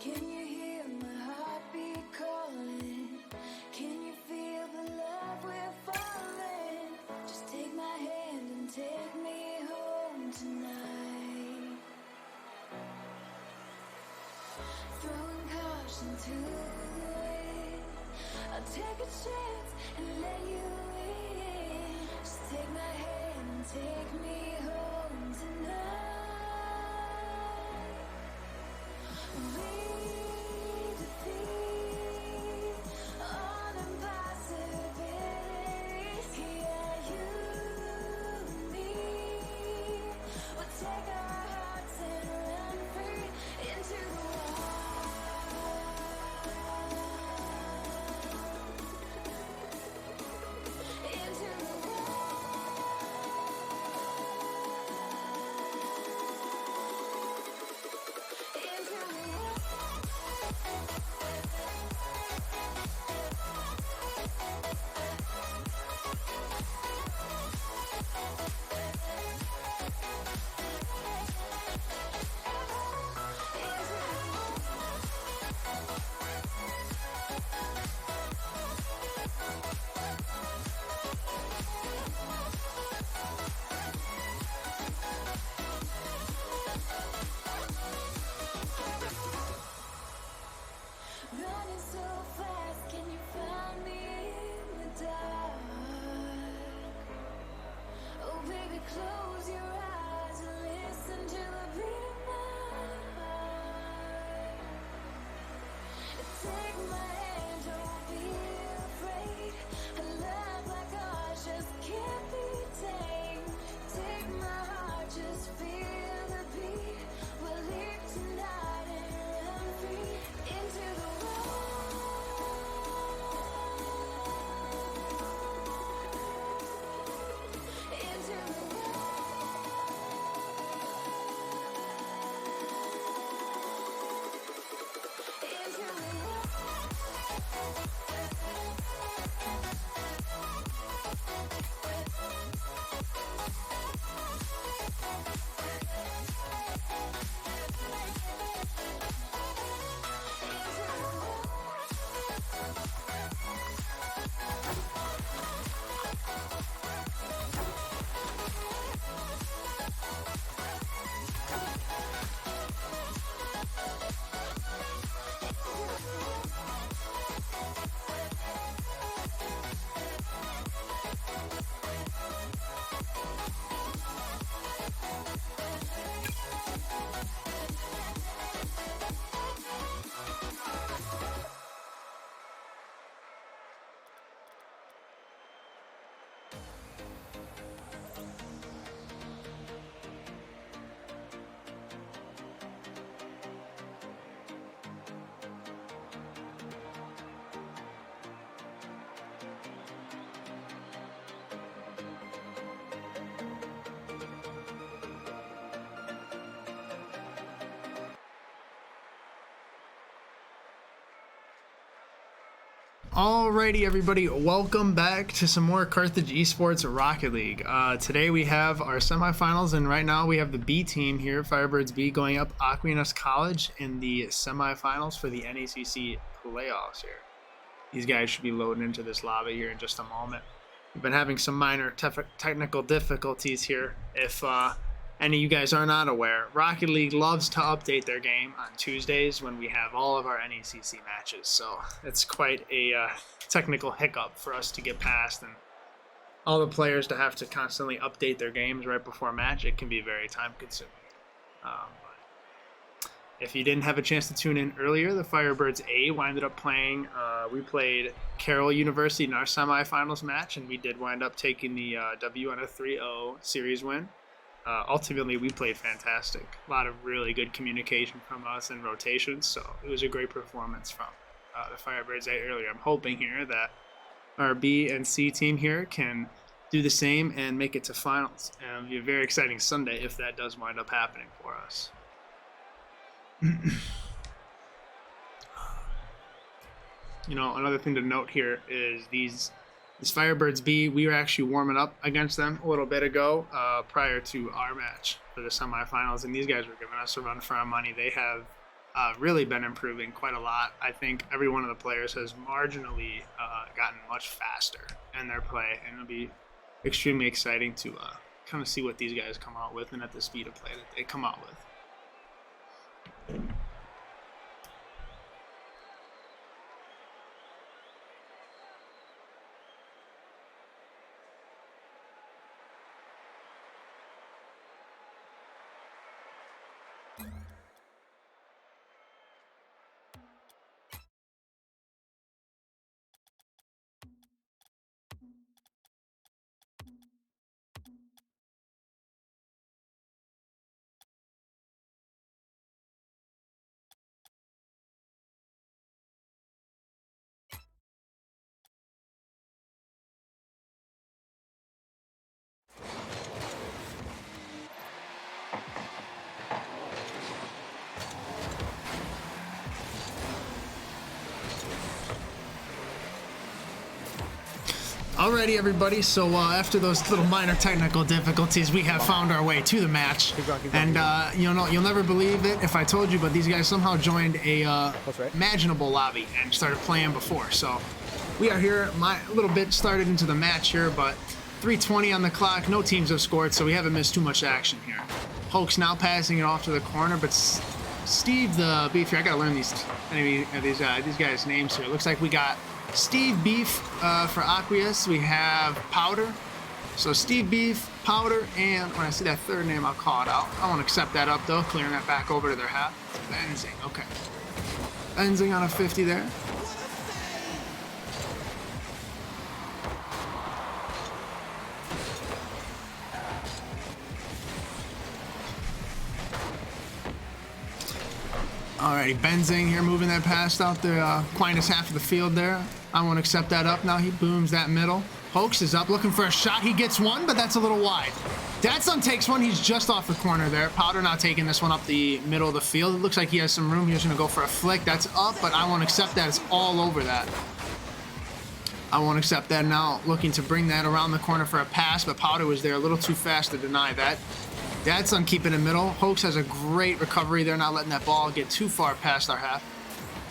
Can you hear my heartbeat calling? Can you feel the love we're falling? Just take my hand and take me home tonight. Throwing caution to the wind, I'll take a chance and let you in. Just take my hand and take me home tonight. We defeat all impossibilities. Yeah, you and me. We'll take our hearts and run free into the wild. Into the wild. Running so fast, can you find me in the dark? Oh baby, close your eyes and listen to the beat of my heart. Take my hand, don't be afraid. A love like ours just can't be tamed. Take my heart, just feel the beat. We'll live tonight and run free into the Alrighty everybody, welcome back to some more Carthage Esports Rocket League. Today we have our semifinals, and right now we have the B team here, Firebirds B, going up Aquinas College in the semifinals for the NECC playoffs here. These guys should be loading into this lobby here in just a moment. We've been having some minor technical difficulties here. If any of you guys are not aware, Rocket League loves to update their game on Tuesdays when we have all of our NECC matches, so it's quite a technical hiccup for us to get past, and all the players to have to constantly update their games right before match. It can be very time consuming. If you didn't have a chance to tune in earlier, the Firebirds A winded up playing. We played Carroll University in our semifinals match, and we did wind up taking the W on a 3-0 series win. Ultimately, we played fantastic. A lot of really good communication from us and rotations, so it was a great performance from the Firebirds A earlier. I'm hoping here that our B and C team here can do the same and make it to finals. And it'll be a very exciting Sunday if that does wind up happening for us. You know, another thing to note here is these Firebirds B, we were actually warming up against them a little bit ago prior to our match for the semifinals, and these guys were giving us a run for our money. They have really been improving quite a lot. I think every one of the players has marginally gotten much faster in their play, and it'll be extremely exciting to kind of see what these guys come out with and at the speed of play that they come out with. Alrighty, everybody. So after those little minor technical difficulties, we have found our way to the match. And you know, you'll never believe it if I told you, but these guys somehow joined a imaginable lobby and started playing before. So we are here. My little bit started into the match here, but 3:20 on the clock. No teams have scored, so we haven't missed too much action here. Hoax now passing it off to the corner, but Steve the Beef here. I gotta learn these guys' names here. It looks like we got Steve Beef for Aquinas. We have Powder. So Steve Beef, Powder, and when I see that third name, I'll call it out. I won't accept that up though, clearing that back over to their half. Benzing, okay. Benzing on a 50 there. Alrighty, Benzing here moving that past out the Aquinas half of the field there. I won't accept that up now. He booms that middle. Hoax is up looking for a shot. He gets one, but that's a little wide. Dadson takes one. He's just off the corner there. Powder not taking this one up the middle of the field. It looks like he has some room. He's going to go for a flick. That's up, but I won't accept that. It's all over that. I won't accept that now. Looking to bring that around the corner for a pass, but Powder was there a little too fast to deny that. Dadson keeping it middle. Hoax has a great recovery there, not letting that ball get too far past our half.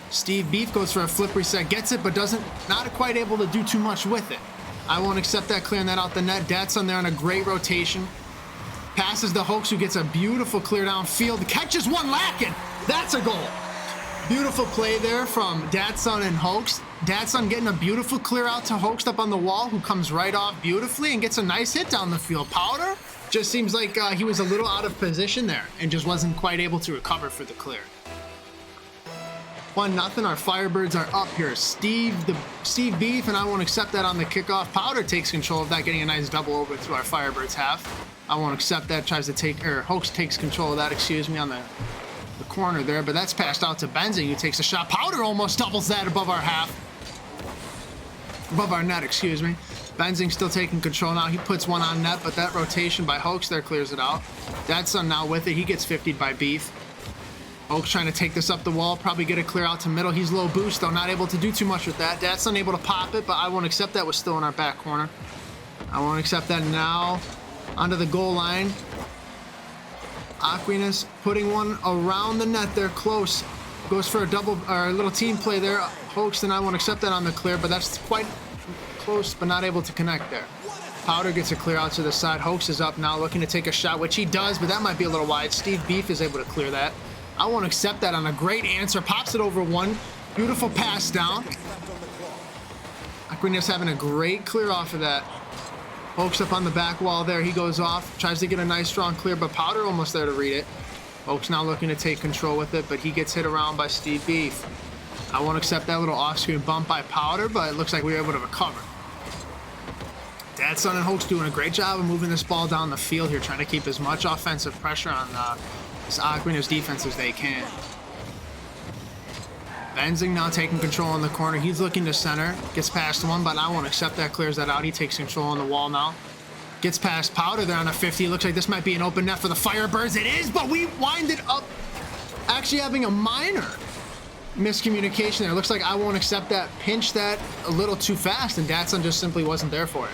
Steve Beef goes for a flip reset, gets it, but not quite able to do too much with it. I won't accept that, clearing that out the net. Dadson there on a great rotation. Passes the Hoax, who gets a beautiful clear downfield. Catches one lacking. That's a goal. Beautiful play there from Dadson and Hoax. Dadson getting a beautiful clear out to Hoax up on the wall, who comes right off beautifully and gets a nice hit down the field. Powder just seems like he was a little out of position there and just wasn't quite able to recover for the clear. 1-0. Our Firebirds are up here. Steve Beef, and I won't accept that on the kickoff. Powder takes control of that, getting a nice double over to our Firebirds half. I won't accept that. Hoax takes control of that, excuse me, on the corner there, but that's passed out to Benzing, who takes a shot. Powder almost doubles that above our half. Above our net, excuse me. Benzing still taking control now. He puts one on net, but that rotation by Hoax there clears it out. Dadson now with it. He gets 50'd by Beef. Hoax trying to take this up the wall, probably get a clear out to middle. He's low boost, though, not able to do too much with that. Dadson able to pop it, but I won't accept that. Was still in our back corner. I won't accept that now. Onto the goal line. Aquinas putting one around the net there, close. Goes for a double, or a little team play there. Hoax, and I won't accept that on the clear, but that's quite close, but not able to connect there. Powder gets a clear out to the side. Hoax is up now, looking to take a shot, which he does, but that might be a little wide. Steve Beef is able to clear that. I won't accept that on a great answer. Pops it over one. Beautiful pass down. Aquinas having a great clear off of that. Hoax up on the back wall there. He goes off. Tries to get a nice strong clear, but Powder almost there to read it. Hoax now looking to take control with it, but he gets hit around by Steve Beef. I won't accept that little off-screen bump by Powder, but it looks like we were able to recover. Dadson and Hoax doing a great job of moving this ball down the field here, trying to keep as much offensive pressure on this Aquinas defense as they can. Benzing now taking control in the corner. He's looking to center. Gets past one, but I won't accept that. Clears that out. He takes control on the wall now. Gets past Powder there on a 50. Looks like this might be an open net for the Firebirds. It is, but we wind it up actually having a minor miscommunication there. Looks like I won't accept that. Pinched that a little too fast, and Dadson just simply wasn't there for it.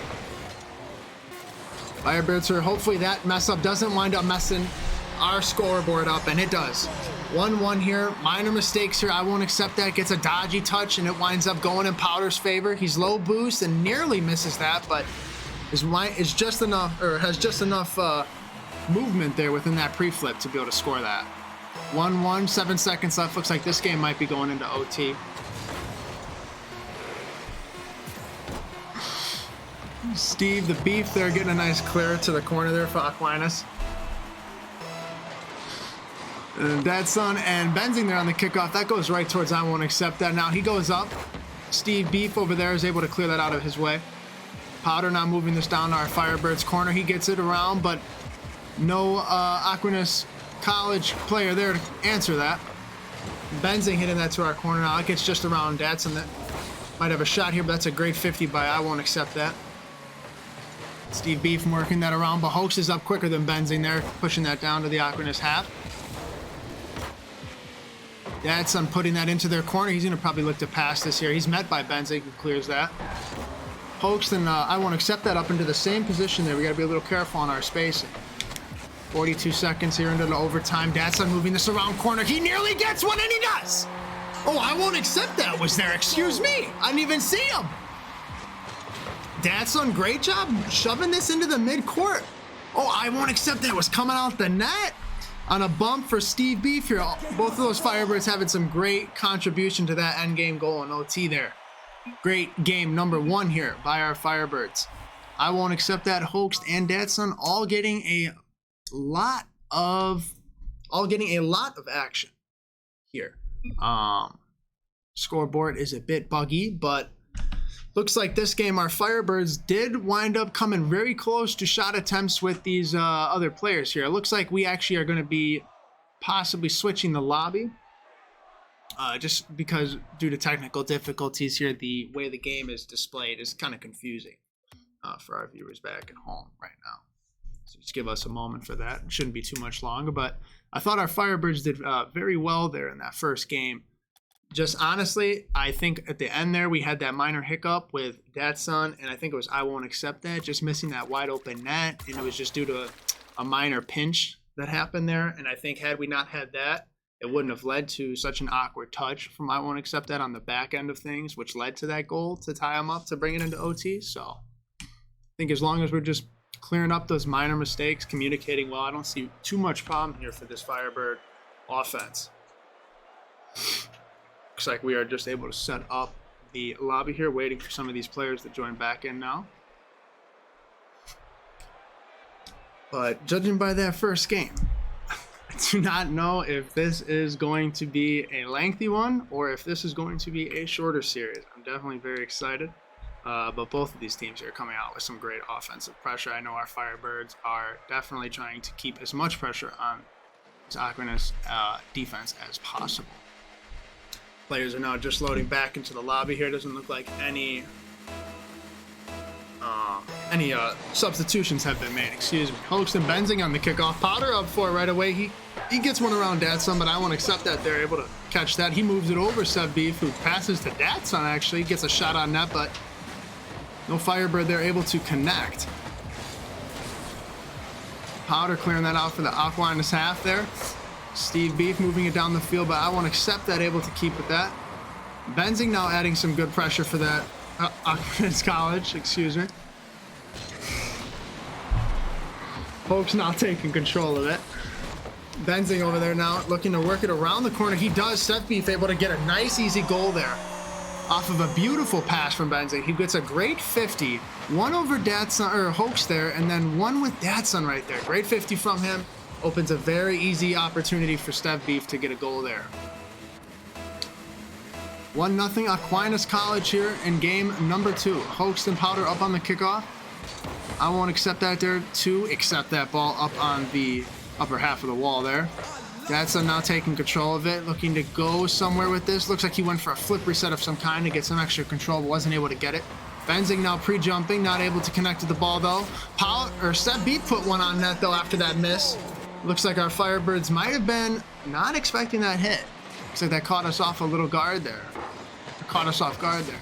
Firebirds here. Hopefully that mess up doesn't wind up messing our scoreboard up, and it does. 1-1 here. Minor mistakes here. I won't accept that. Gets a dodgy touch, and it winds up going in Powder's favor. He's low boost and nearly misses that, but is just enough, or has just enough movement there within that pre-flip to be able to score that. 1-1, 7 seconds left. Looks like this game might be going into OT. Steve the Beef there getting a nice clear to the corner there for Aquinas. Dadson and Benzing there on the kickoff. That goes right towards I won't accept that. Now he goes up. Steve Beef over there is able to clear that out of his way. Powder now moving this down to our Firebirds corner. He gets it around, but no Aquinas College player there to answer that. Benzing hitting that to our corner. Now it gets just around Dadson. That might have a shot here, but that's a great 50 by I won't accept that. Steve Beef working that around, but Hoax is up quicker than Benzing there, pushing that down to the Aquinas half. Dadson putting that into their corner. He's going to probably look to pass this here. He's met by Benzing, who clears that. Hoax and I won't accept that up into the same position there. We got to be a little careful on our spacing. 42 seconds here into the overtime. Dadson moving this around corner. He nearly gets one, and he does. Oh, I won't accept that was there. Excuse me. I didn't even see him. Dadson, great job shoving this into the mid-court. Oh, I won't accept that was coming out the net. On a bump for Steve Beef here. Both of those Firebirds having some great contribution to that end game goal in OT there. Great game number 1 here by our Firebirds. I won't accept that. Hoax and Dadson all getting a lot of action here. Scoreboard is a bit buggy, but looks like this game our Firebirds did wind up coming very close to shot attempts with these other players here. It looks like we actually are going to be possibly switching the lobby just because due to technical difficulties here, the way the game is displayed is kind of confusing for our viewers back at home right now. So just give us a moment for that. It shouldn't be too much longer, but I thought our Firebirds did very well there in that first game. Just honestly, I think at the end there, we had that minor hiccup with Dadson, and I think it was I won't accept that, just missing that wide open net, and it was just due to a minor pinch that happened there. And I think had we not had that, it wouldn't have led to such an awkward touch from I won't accept that on the back end of things, which led to that goal to tie them up to bring it into OT. So I think as long as we're just clearing up those minor mistakes, communicating well, I don't see too much problem here for this Firebird offense. Looks like we are just able to set up the lobby here, waiting for some of these players to join back in now. But judging by that first game, I do not know if this is going to be a lengthy one or if this is going to be a shorter series. I'm definitely very excited. But both of these teams are coming out with some great offensive pressure. I know our Firebirds are definitely trying to keep as much pressure on Aquinas defense as possible. Players are now just loading back into the lobby here. Doesn't look like any substitutions have been made. Excuse me. Hoax and Benzing on the kickoff. Powder up for it right away. He gets one around Dadson, but I won't accept that. They're able to catch that. He moves it over Seb Beef, who passes to Dadson actually. Gets a shot on net, but no Firebird there able to connect. Powder clearing that out for the Aquinas half there. Steve Beef moving it down the field, but I won't accept that, able to keep with that. Benzing now adding some good pressure for that Aquinas College, excuse me. Hoax now taking control of it. Benzing over there now looking to work it around the corner. He does. Steph Beef able to get a nice easy goal there off of a beautiful pass from Benzing. He gets a great 50, one over Dadson or Hoax there, and then one with Dadson right there. Great 50 from him. Opens a very easy opportunity for Steph Beef to get a goal there. 1-0 Aquinas College here in game number 2. Hoax and Powder up on the kickoff. I won't accept that there to accept that ball up on the upper half of the wall there. Dadson now taking control of it, looking to go somewhere with this. Looks like he went for a flip reset of some kind to get some extra control, but wasn't able to get it. Benzing now pre-jumping, not able to connect to the ball though. Steph Beef put one on net though after that miss. Looks like our Firebirds might have been not expecting that hit. Looks like that caught us off a little guard there. Caught us off guard there.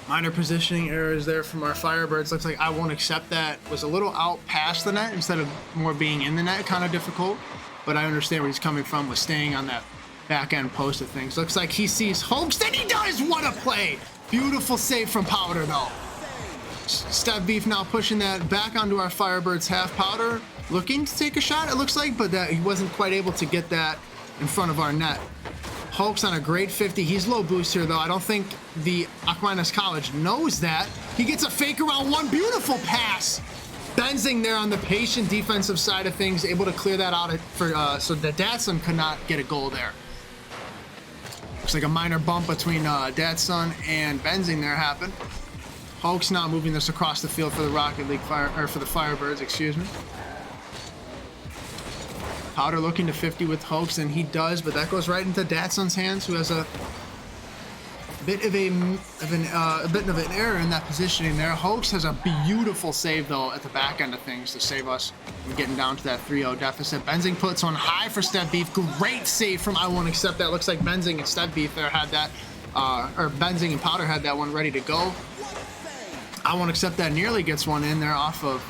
Minor positioning errors there from our Firebirds. Looks like I won't accept that. Was a little out past the net instead of more being in the net. Kind of difficult. but I understand where he's coming from with staying on that back end post of things. Looks like he sees Hoax, and he does. What a play. Beautiful save from Powder, though. Step Beef now pushing that back onto our Firebirds half. Powder looking to take a shot, it looks like, but that he wasn't quite able to get that in front of our net. Hoax on a great 50. He's low boost here, though. I don't think the Aquinas College knows that. He gets a fake around one. Beautiful pass. Benzing there on the patient defensive side of things, able to clear that out for so that Datsun could not get a goal there. Looks like a minor bump between Datsun and Benzing there happened. Hoax now moving this across the field for the Rocket League for the Firebirds, excuse me. Powder looking to 50 with Hoax, and he does, but that goes right into Datsun's hands, who has a bit of an error in that positioning there. Hoax has a beautiful save though at the back end of things to save us from getting down to that 3-0 deficit. Benzing puts one high for Step Beef. Great save from I Won't Accept That. Looks like Benzing and Step Beef there had that, or Benzing and Powder had that one ready to go. I Won't Accept That nearly gets one in there off of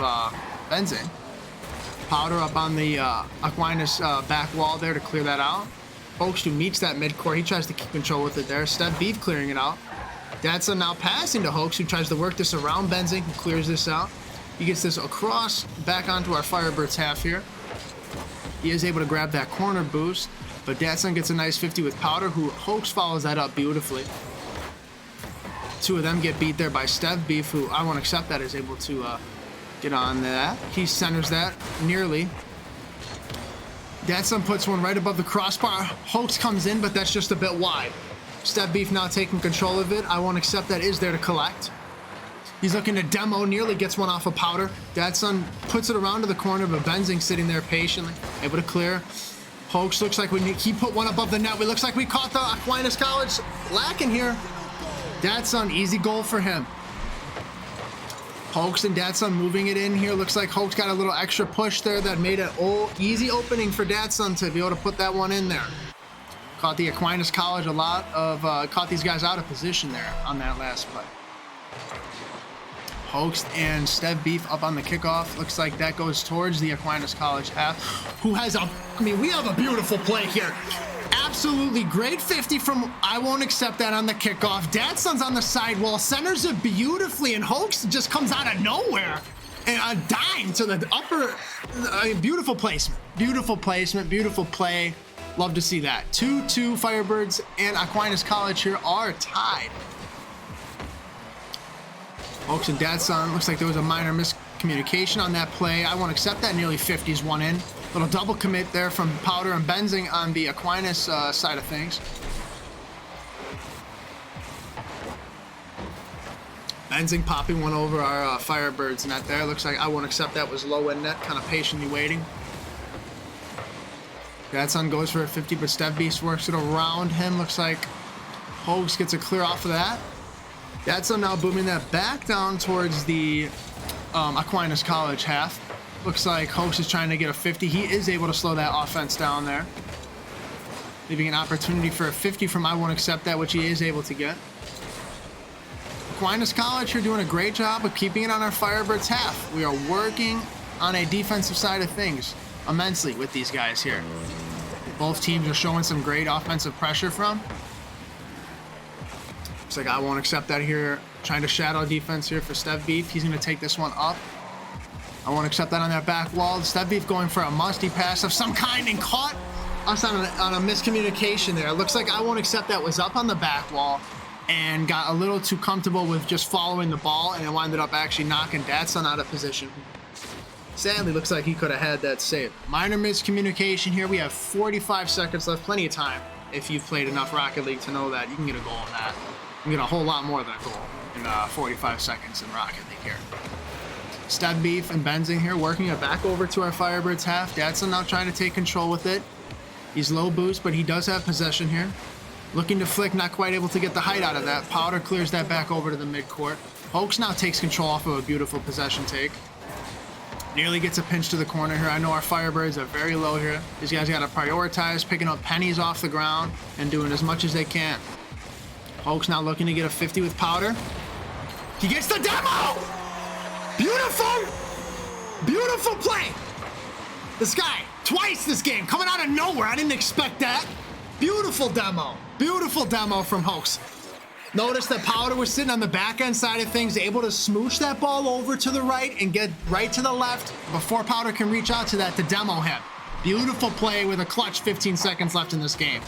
Benzing. Powder up on the Aquinas back wall there to clear that out. Hoax who meets that midcourt. He tries to keep control with it there. Step Beef clearing it out. Datsun now passing to Hoax, who tries to work this around Benzing, who clears this out. He gets this across back onto our Firebirds half here. He is able to grab that corner boost, but Datsun gets a nice 50 with Powder, who Hoax follows that up beautifully. Two of them get beat there by Step Beef, who I Won't Accept That is able to get on that. He centers that nearly. Datsun puts one right above the crossbar. Hoax comes in, but that's just a bit wide. Step Beef now taking control of it. I Won't Accept That is there to collect. He's looking to demo, nearly gets one off of Powder. Datsun puts it around to the corner, but Benzing sitting there patiently, able to clear. Hoax looks like he put one above the net. It looks like we caught the Aquinas College lacking here. Datsun, easy goal for him. Hoax and Datsun moving it in here. Looks like Hoax got a little extra push there that made it easy opening for Datsun to be able to put that one in there. Caught the Aquinas College caught these guys out of position there on that last play. Hoax and Step Beef up on the kickoff. Looks like that goes towards the Aquinas College half, who has we have a beautiful play here. Absolutely great 50 from I Won't Accept That on the kickoff. Datsun's on the sidewall, centers it beautifully, and Hoax just comes out of nowhere. And a dime to the upper, beautiful placement, beautiful play. Love to see that. 2-2 Firebirds and Aquinas College here are tied. Hoax and Datsun, looks like there was a minor miscommunication on that play. I Won't Accept That, nearly 50s one in. Little double commit there from Powder and Benzing on the Aquinas side of things. Benzing popping one over our Firebirds net there. Looks like I Won't Accept That was low in net, kind of patiently waiting. Datsun goes for a 50, but Step Beast works it around him. Looks like Hoax gets a clear off of that. Datsun now booming that back down towards the Aquinas College half. Looks like Hoax is trying to get a 50. He is able to slow that offense down there, leaving an opportunity for a 50 from I Won't Accept That, which he is able to get. Aquinas College here doing a great job of keeping it on our Firebirds half. We are working on a defensive side of things immensely with these guys here. Both teams are showing some great offensive pressure from. Looks like I Won't Accept That here, trying to shadow defense here for Step Beef. He's going to take this one up. I Won't Accept That on that back wall. Step Beef going for a musty pass of some kind and caught us on a miscommunication there. It looks like I Won't Accept That was up on the back wall and got a little too comfortable with just following the ball, and it winded up actually knocking Datsun out of position. Sadly, looks like he could have had that save. Minor miscommunication here. We have 45 seconds left. Plenty of time if you've played enough Rocket League to know that you can get a goal in that. You can get a whole lot more than a goal in 45 seconds in Rocket League here. Step Beef and Benzing here working it back over to our Firebirds half. Datsun now trying to take control with it. He's low boost, but he does have possession here. Looking to flick, not quite able to get the height out of that. Powder clears that back over to the midcourt. Hoax now takes control off of a beautiful possession take. Nearly gets a pinch to the corner here. I know our Firebirds are very low here. These guys got to prioritize picking up pennies off the ground and doing as much as they can. Hoax now looking to get a 50 with Powder. He gets the demo! Beautiful! Beautiful play! This guy Twice this game, coming out of nowhere. I didn't expect that. Beautiful demo. Beautiful demo from Hoax. Notice that Powder was sitting on the back end side of things, able to smooch that ball over to the right and get right to the left before Powder can reach out to that to demo him. Beautiful play with a clutch 15 seconds left in this game.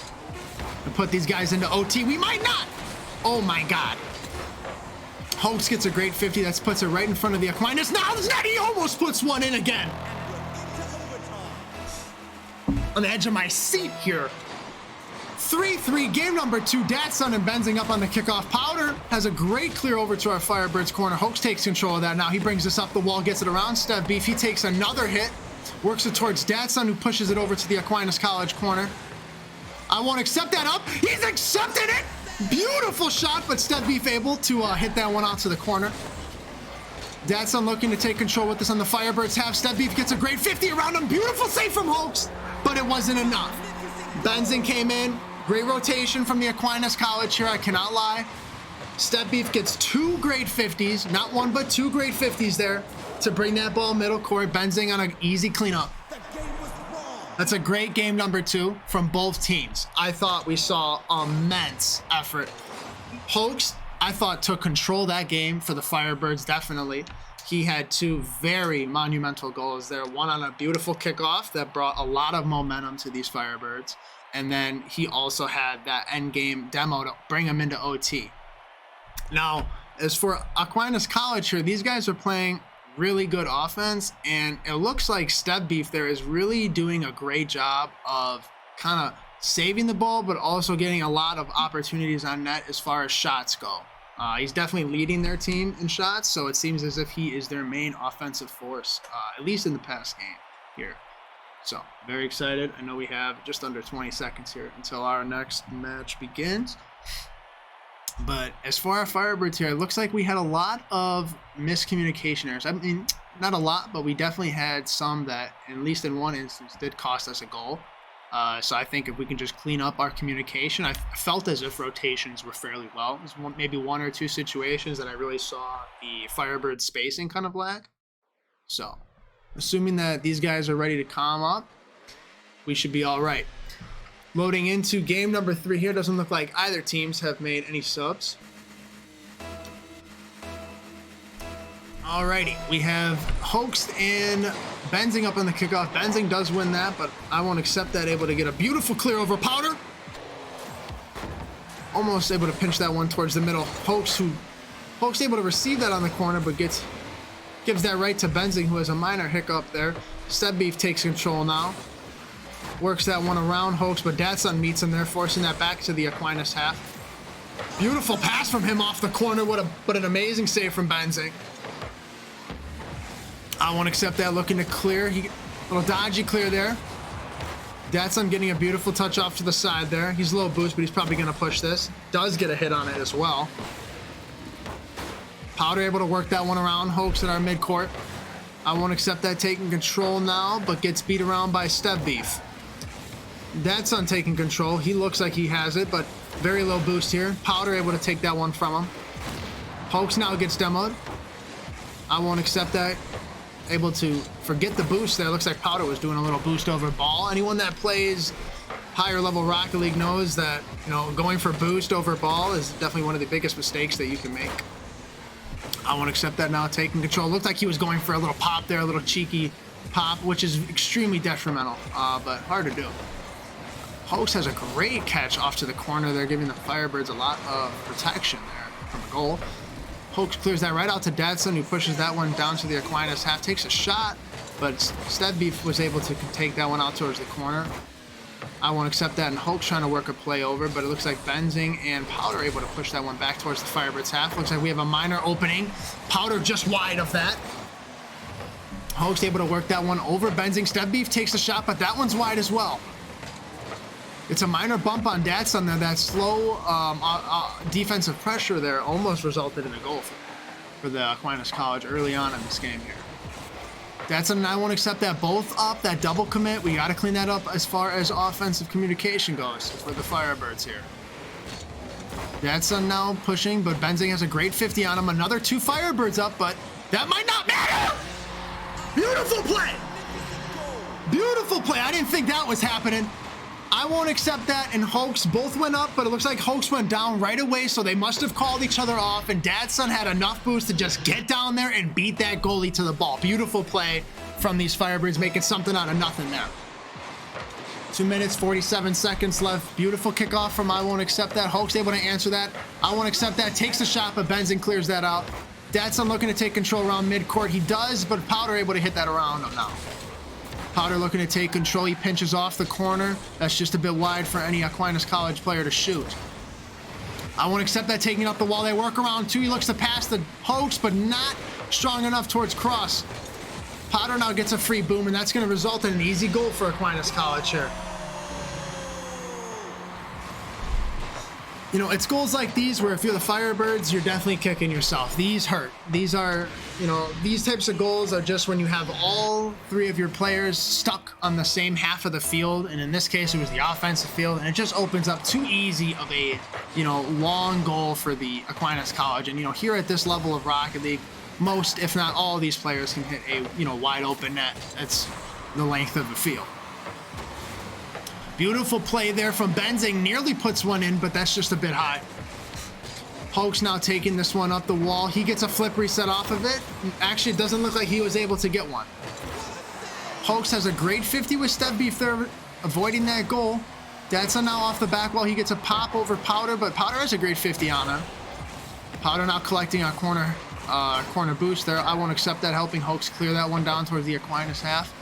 And put these guys into OT. We might not. Oh my God. Hoax gets a great 50. That puts it right in front of the Aquinas. Now he almost puts one in again. On the edge of my seat here. 3-3, game number 2. Datsun and Benzing up on the kickoff. Powder has a great clear over to our Firebirds corner. Hoax takes control of that. Now he brings this up the wall, gets it around Step Beef. He takes another hit, works it towards Datsun, who pushes it over to the Aquinas College corner. I won't accept that up. He's accepted it. Beautiful shot, but Step Beef able to hit that one out to the corner. Datsun looking to take control with this on the Firebirds half. Step Beef gets a great 50 around him. Beautiful save from Hoax, but it wasn't enough. Benzing came in. Great rotation from the Aquinas College here, I cannot lie. Step Beef gets 2 great 50s, not 1 but 2 great 50s there to bring that ball middle court. Benzing on an easy cleanup. That's a great game number 2 from both teams. I thought we saw immense effort. Hoax, I thought, took control of that game for the Firebirds, definitely. He had 2 very monumental goals there. One on a beautiful kickoff that brought a lot of momentum to these Firebirds. And then he also had that end game demo to bring him into OT. Now, as for Aquinas College here, these guys are playing really good offense, and it looks like Step Beef there is really doing a great job of kind of saving the ball, but also getting a lot of opportunities on net as far as shots go. He's definitely leading their team in shots, so it seems as if he is their main offensive force, at least in the past game here. So, very excited. I know we have just under 20 seconds here until our next match begins. But as far as Firebirds here, it looks like we had a lot of miscommunication errors. I mean, not a lot, but we definitely had some that, at least in one instance, did cost us a goal. So I think if we can just clean up our communication, I felt as if rotations were fairly well. There's maybe 1 or 2 situations that I really saw the Firebird spacing kind of lag. So, assuming that these guys are ready to calm up, we should be all right. Loading into game number 3 here. Doesn't look like either teams have made any subs. Alrighty, we have Hoax and Benzing up on the kickoff. Benzing does win that, but I won't accept that. Able to get a beautiful clear over Powder. Almost able to pinch that one towards the middle. Hoax able to receive that on the corner, but gives that right to Benzing, who has a minor hiccup there. Step Beef takes control now. Works that one around Hoax, but Datsun meets him there, forcing that back to the Aquinas half. Beautiful pass from him off the corner. What an amazing save from Benzing. I won't accept that. Looking to clear. Little dodgy clear there. Datsun getting a beautiful touch off to the side there. He's low boost, but he's probably going to push this. Does get a hit on it as well. Powder able to work that one around Hoax in our midcourt. I won't accept that, taking control now, but gets beat around by Step Beef. Datsun taking control. He looks like he has it, but very low boost here. Powder able to take that one from him. Hoax now gets demoed. I won't accept that. Able to forget the boost there. Looks like Powder was doing a little boost over ball. Anyone that plays higher level Rocket League knows that, going for boost over ball is definitely one of the biggest mistakes that you can make. I won't accept that now, taking control. Looked like he was going for a little pop there, a little cheeky pop, which is extremely detrimental, but hard to do. Hoax has a great catch off to the corner there, giving the Firebirds a lot of protection there from the goal. Hoax clears that right out to Datsun, who pushes that one down to the Aquinas half, takes a shot, but Step Beef was able to take that one out towards the corner. I won't accept that, and Hoax trying to work a play over, but it looks like Benzing and Powder able to push that one back towards the Firebirds half. Looks like we have a minor opening. Powder just wide of that. Hoax able to work that one over Benzing. Step Beef takes the shot, but that one's wide as well. It's a minor bump on Datsun there. That slow defensive pressure there almost resulted in a goal for the Aquinas College early on in this game here. Datsun and I won't accept that. Both up, that double commit. We got to clean that up as far as offensive communication goes for the Firebirds here. Datsun now pushing, but Benzing has a great 50 on him. Another 2 Firebirds up, but that might not matter. Beautiful play. Beautiful play. I didn't think that was happening. I won't accept that, and Hoax both went up, but it looks like Hoax went down right away, so they must have called each other off, and Dadson had enough boost to just get down there and beat that goalie to the ball. Beautiful play from these Firebirds, making something out of nothing there. 2 minutes, 47 seconds left. Beautiful kickoff from I Won't Accept That. Hoax able to answer that. I Won't Accept That. Takes the shot, but Benzing clears that out. Dadson looking to take control around midcourt. He does, but Powder able to hit that around him now. Powder looking to take control. He pinches off the corner. That's just a bit wide for any Aquinas College player to shoot. I Won't Accept That, taking up the wall. They work around two. He looks to pass the Hoax, but not strong enough towards cross. Powder now gets a free boom, and that's going to result in an easy goal for Aquinas College here. You know, it's goals like these where if you're the Firebirds, you're definitely kicking yourself. These hurt. These are, you know, these types of goals are just when you have all three of your players stuck on the same half of the field. And in this case, it was the offensive field. And it just opens up too easy of a, you know, long goal for the Aquinas College. And, you know, here at this level of Rocket League, most, if not all of these players can hit a, you know, wide open net. That's the length of the field. Beautiful play there from Benzing. Nearly puts one in, but that's just a bit high. Hoax now taking this one up the wall. He gets a flip reset off of it. Actually, it doesn't look like he was able to get one. Hoax has a great 50 with Step Beef there, avoiding that goal. Dadson now off the back wall. He gets a pop over Powder, but Powder has a great 50 on him. Powder now collecting a corner boost there. I Won't Accept That, helping Hoax clear that one down towards the Aquinas half.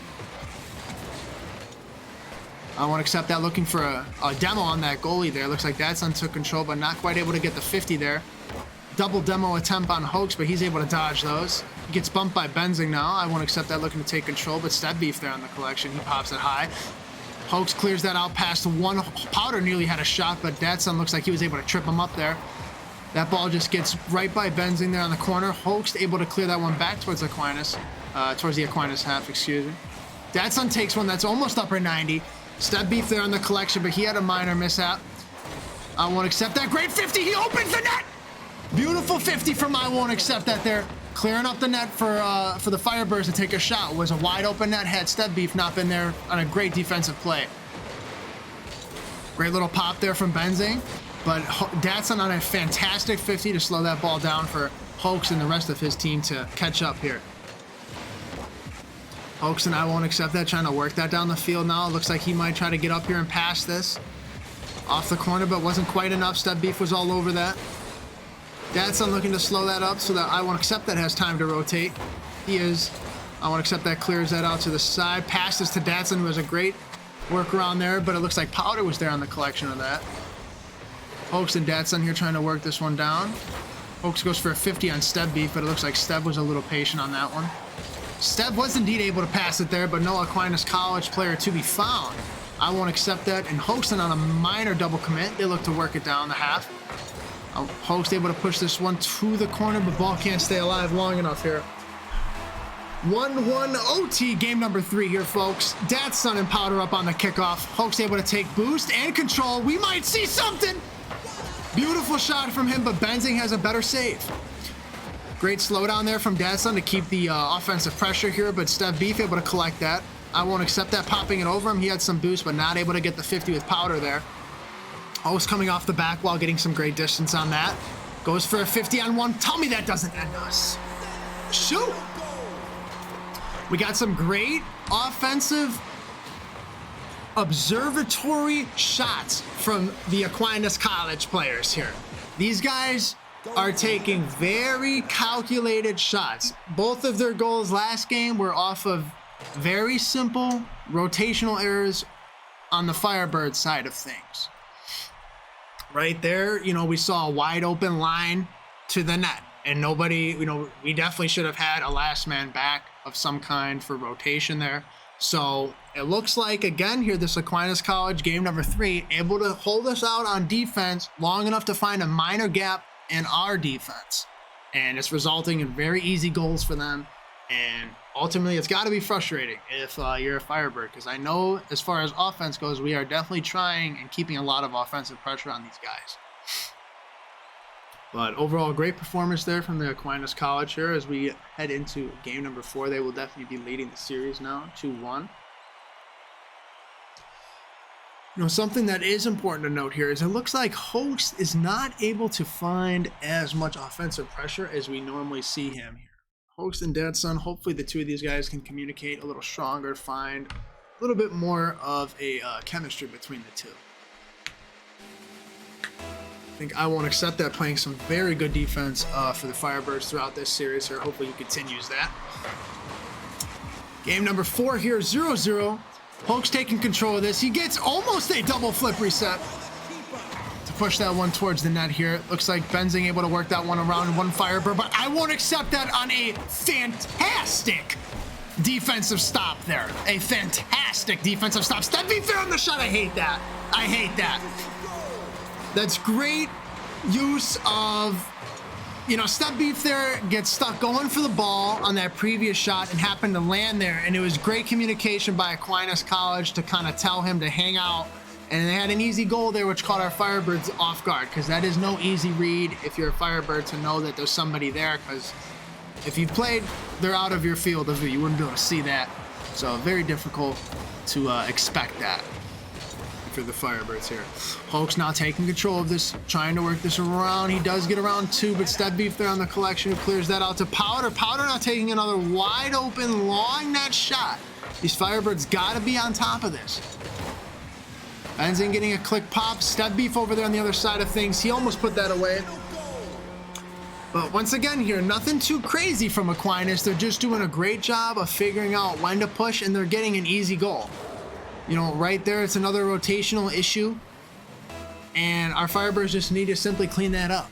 I Won't Accept That, looking for a demo on that goalie there. Looks like Dadson took control, but not quite able to get the 50 there. Double demo attempt on Hoax, but he's able to dodge those. He gets bumped by Benzing now. I Won't Accept That, looking to take control, but Step Beef there on the collection. He pops it high. Hoax clears that out past one. Powder nearly had a shot, but Dadson looks like he was able to trip him up there. That ball just gets right by Benzing there on the corner. Hoax able to clear that one back towards Aquinas, towards the Aquinas half, excuse me. Dadson takes one that's almost upper 90. Step Beef there on the collection, but he had a minor mishap. I Won't Accept That. Great 50. He opens the net. Beautiful 50 from I Won't Accept That there. Clearing up the net for the Firebirds to take a shot. It was a wide open net. Had Step Beef not been there on a great defensive play. Great little pop there from Benzing. But Dadson on a fantastic 50 to slow that ball down for Hoax and the rest of his team to catch up here. Hoax and I Won't Accept That, trying to work that down the field now. It looks like he might try to get up here and pass this. Off the corner, but wasn't quite enough. Step Beef was all over that. Dadson looking to slow that up so that I Won't Accept That has time to rotate. He is. I Won't Accept That, clears that out to the side. Passes to Dadson, who has a great work around there, but it looks like Powder was there on the collection of that. Hoax and Dadson here trying to work this one down. Hoax goes for a 50 on Step Beef, but it looks like Step was a little patient on that one. Step was indeed able to pass it there, but no Aquinas College player to be found. I Won't Accept That, and Hoaxton on a minor double commit. They look to work it down the half. Hoax able to push this one to the corner, but ball can't stay alive long enough here. 1-1 OT, game number 3 here, folks. Dadson and Powder up on the kickoff. Hoax able to take boost and control. We might see something. Beautiful shot from him, but Benzing has a better save. Great slowdown there from Dadson to keep the offensive pressure here, but Step Beef able to collect that. I Won't Accept That, popping it over him. He had some boost, but not able to get the 50 with Powder there. Hoax coming off the back wall, getting some great distance on that. Goes for a 50 on one. Tell me that doesn't end us. Shoot! We got some great offensive observatory shots from the Aquinas College players here. These guys are taking very calculated shots. Both of their goals last game were off of very simple rotational errors on the Firebird side of things. Right there, you know, we saw a wide open line to the net, and nobody, you know, we definitely should have had a last man back of some kind for rotation there. So it looks like, again, here, this Aquinas College game number 3, able to hold us out on defense long enough to find a minor gap in our defense. And it's resulting in very easy goals for them. And ultimately, it's got to be frustrating if you're a Firebird, because I know as far as offense goes, we are definitely trying and keeping a lot of offensive pressure on these guys. But overall, great performance there from the Aquinas College here as we head into game number 4. They will definitely be leading the series now, 2-1. You know, something that is important to note here is it looks like Host is not able to find as much offensive pressure as we normally see him here. Host and Dadson, hopefully the two of these guys can communicate a little stronger, find a little bit more of a chemistry between the two. I think I won't accept that, playing some very good defense for the Firebirds throughout this series here. Hopefully he continues that. Game number 4 here, 0-0. Hoke's taking control of this. He gets almost a double flip reset to push that one towards the net here. Looks like Benzing able to work that one around one Firebird, but I won't accept that on a fantastic defensive stop there. A fantastic defensive stop. Step be fair on the shot. I hate that. I hate that. That's great use of, you know, Step Beef there gets stuck going for the ball on that previous shot and happened to land there. And it was great communication by Aquinas College to kind of tell him to hang out. And they had an easy goal there, which caught our Firebirds off guard, because that is no easy read if you're a Firebird to know that there's somebody there, because if you've played, they're out of your field of view. You wouldn't be able to see that. So very difficult to expect that for the Firebirds here. Hulk's now taking control of this, trying to work this around. He does get around 2, but Step Beef there on the collection, who clears that out to Powder. Powder now taking another wide open long net shot. These Firebirds gotta be on top of this. Benzing getting a click pop. Step Beef over there on the other side of things. He almost put that away. But once again here, nothing too crazy from Aquinas. They're just doing a great job of figuring out when to push, and they're getting an easy goal. You know, right there, it's another rotational issue, and our Firebirds just need to simply clean that up.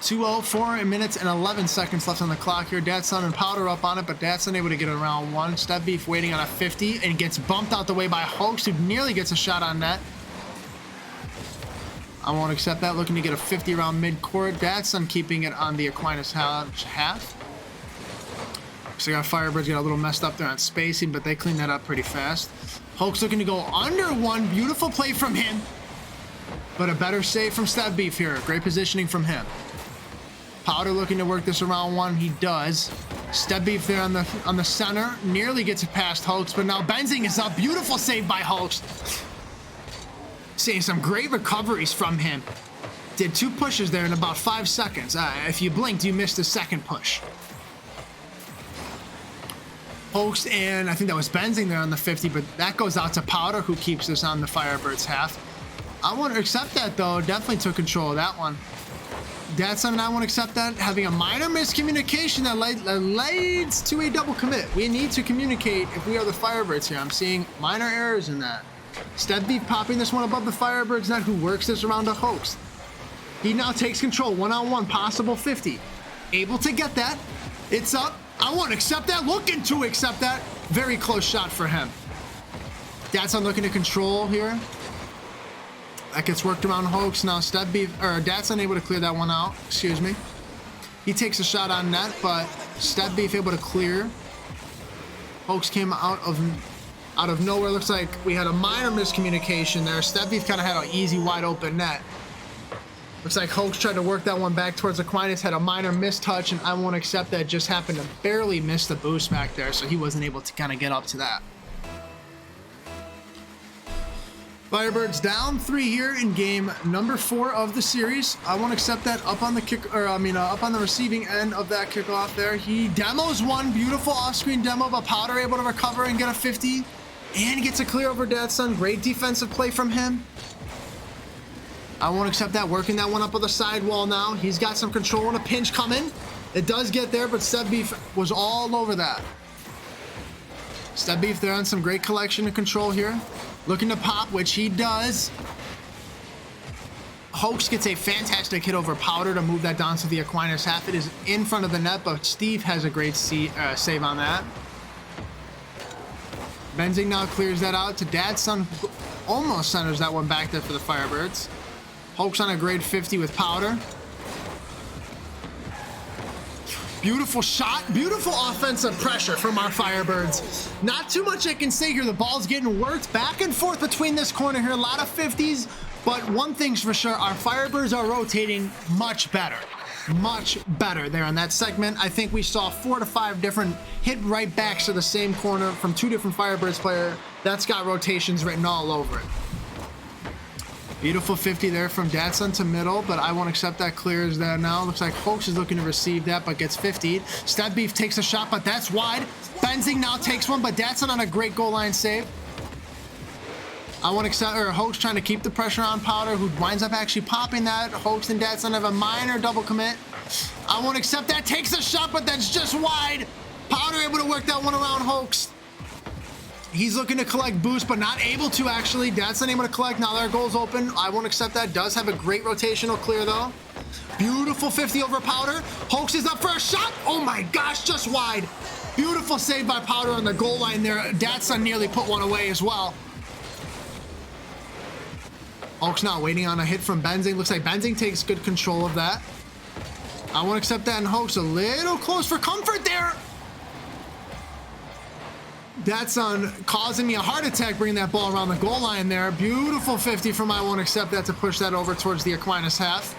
2-0, 4 minutes and 11 seconds left on the clock here. Dadson and Powder up on it, but Dadson able to get around 1. Step Beef waiting on a 50 and gets bumped out the way by Hoax, who nearly gets a shot on net. I won't accept that, looking to get a 50 around mid-court. Dadson keeping it on the Aquinas half. So our Firebirds got a little messed up there on spacing, but they cleaned that up pretty fast. Hulk's looking to go under 1. Beautiful play from him, but a better save from Step Beef here. Great positioning from him. Powder looking to work this around 1. He does. Step Beef there on the center. Nearly gets it past Hulks, but now Benzing is up. Beautiful save by Hulks. Seeing some great recoveries from him. Did 2 pushes there in about 5 seconds. If you blinked, you missed the second push. Hoax, and I think that was Benzing there on the 50, but that goes out to Powder, who keeps this on the Firebirds half. I won't accept that, though. Definitely took control of that one. Dadson and I won't accept that. Having a minor miscommunication that leads to a double commit. We need to communicate if we are the Firebirds here. I'm seeing minor errors in that. Step Beef popping this one above the Firebirds net, who works this around to Hoax. He now takes control, 1-on-1, possible 50. Able to get that. It's up. I won't accept that. Looking to accept that. Very close shot for him. Dadson looking to control here. That gets worked around Hoax. Now Step Beef, or Dadson able to clear that one out. Excuse me. He takes a shot on net, but Step Beef able to clear. Hoax came out of nowhere. Looks like we had a minor miscommunication there. Step Beef kind of had an easy wide open net. Looks like Hoax tried to work that one back towards Aquinas, had a minor mistouch, and I won't accept that. Just happened to barely miss the boost back there, so he wasn't able to kind of get up to that. Firebirds down 3 here in game number 4 of the series. I won't accept that. Up on the kick, or up on the receiving end of that kickoff there. He demos one beautiful off-screen demo, but Powder able to recover and get a 50, and gets a clear over Dadson. Great defensive play from him. I won't accept that. Working that one up on the sidewall now. He's got some control and a pinch coming. It does get there, but Step Beef was all over that. Step Beef there on some great collection and control here. Looking to pop, which he does. Hoax gets a fantastic hit over Powder to move that down to the Aquinas half. It is in front of the net, but Steve has a great save on that. Benzing now clears that out to Dadson. Almost centers that one back there for the Firebirds. Hoax on a grade 50 with Powder. Beautiful shot, beautiful offensive pressure from our Firebirds. Not too much I can say here. The ball's getting worked back and forth between this corner here. A lot of 50s, but one thing's for sure, our Firebirds are rotating much better. much better there in that segment. I think we saw 4 to 5 different hit right backs to the same corner from 2 different Firebirds player. That's got rotations written all over it. Beautiful 50 there from Datsun to middle, but I won't accept that. Clears that now. Looks like Hoax is looking to receive that, but gets 50'd. Stab Beef takes a shot, but that's wide. Benzing now takes one, but Datsun on a great goal line save. I won't accept, or Hoax trying to keep the pressure on Powder, who winds up actually popping that. Hoax and Datsun have a minor double commit. I won't accept that. Takes a shot, but that's just wide. Powder able to work that one around Hoax. He's looking to collect boost, but not able to actually. Datsun able to collect. Now their goal's open. I won't accept that. Does have a great rotational clear though. Beautiful 50 over Powder. Hoax is up for a shot. Oh my gosh, just wide. Beautiful save by Powder on the goal line there. Datsun nearly put one away as well. Hoax now waiting on a hit from Benzing. Looks like Benzing takes good control of that. I won't accept that, and Hoax a little close for comfort there. Datsun causing me a heart attack bringing that ball around the goal line there. Beautiful 50 from I won't accept that to push that over towards the Aquinas half.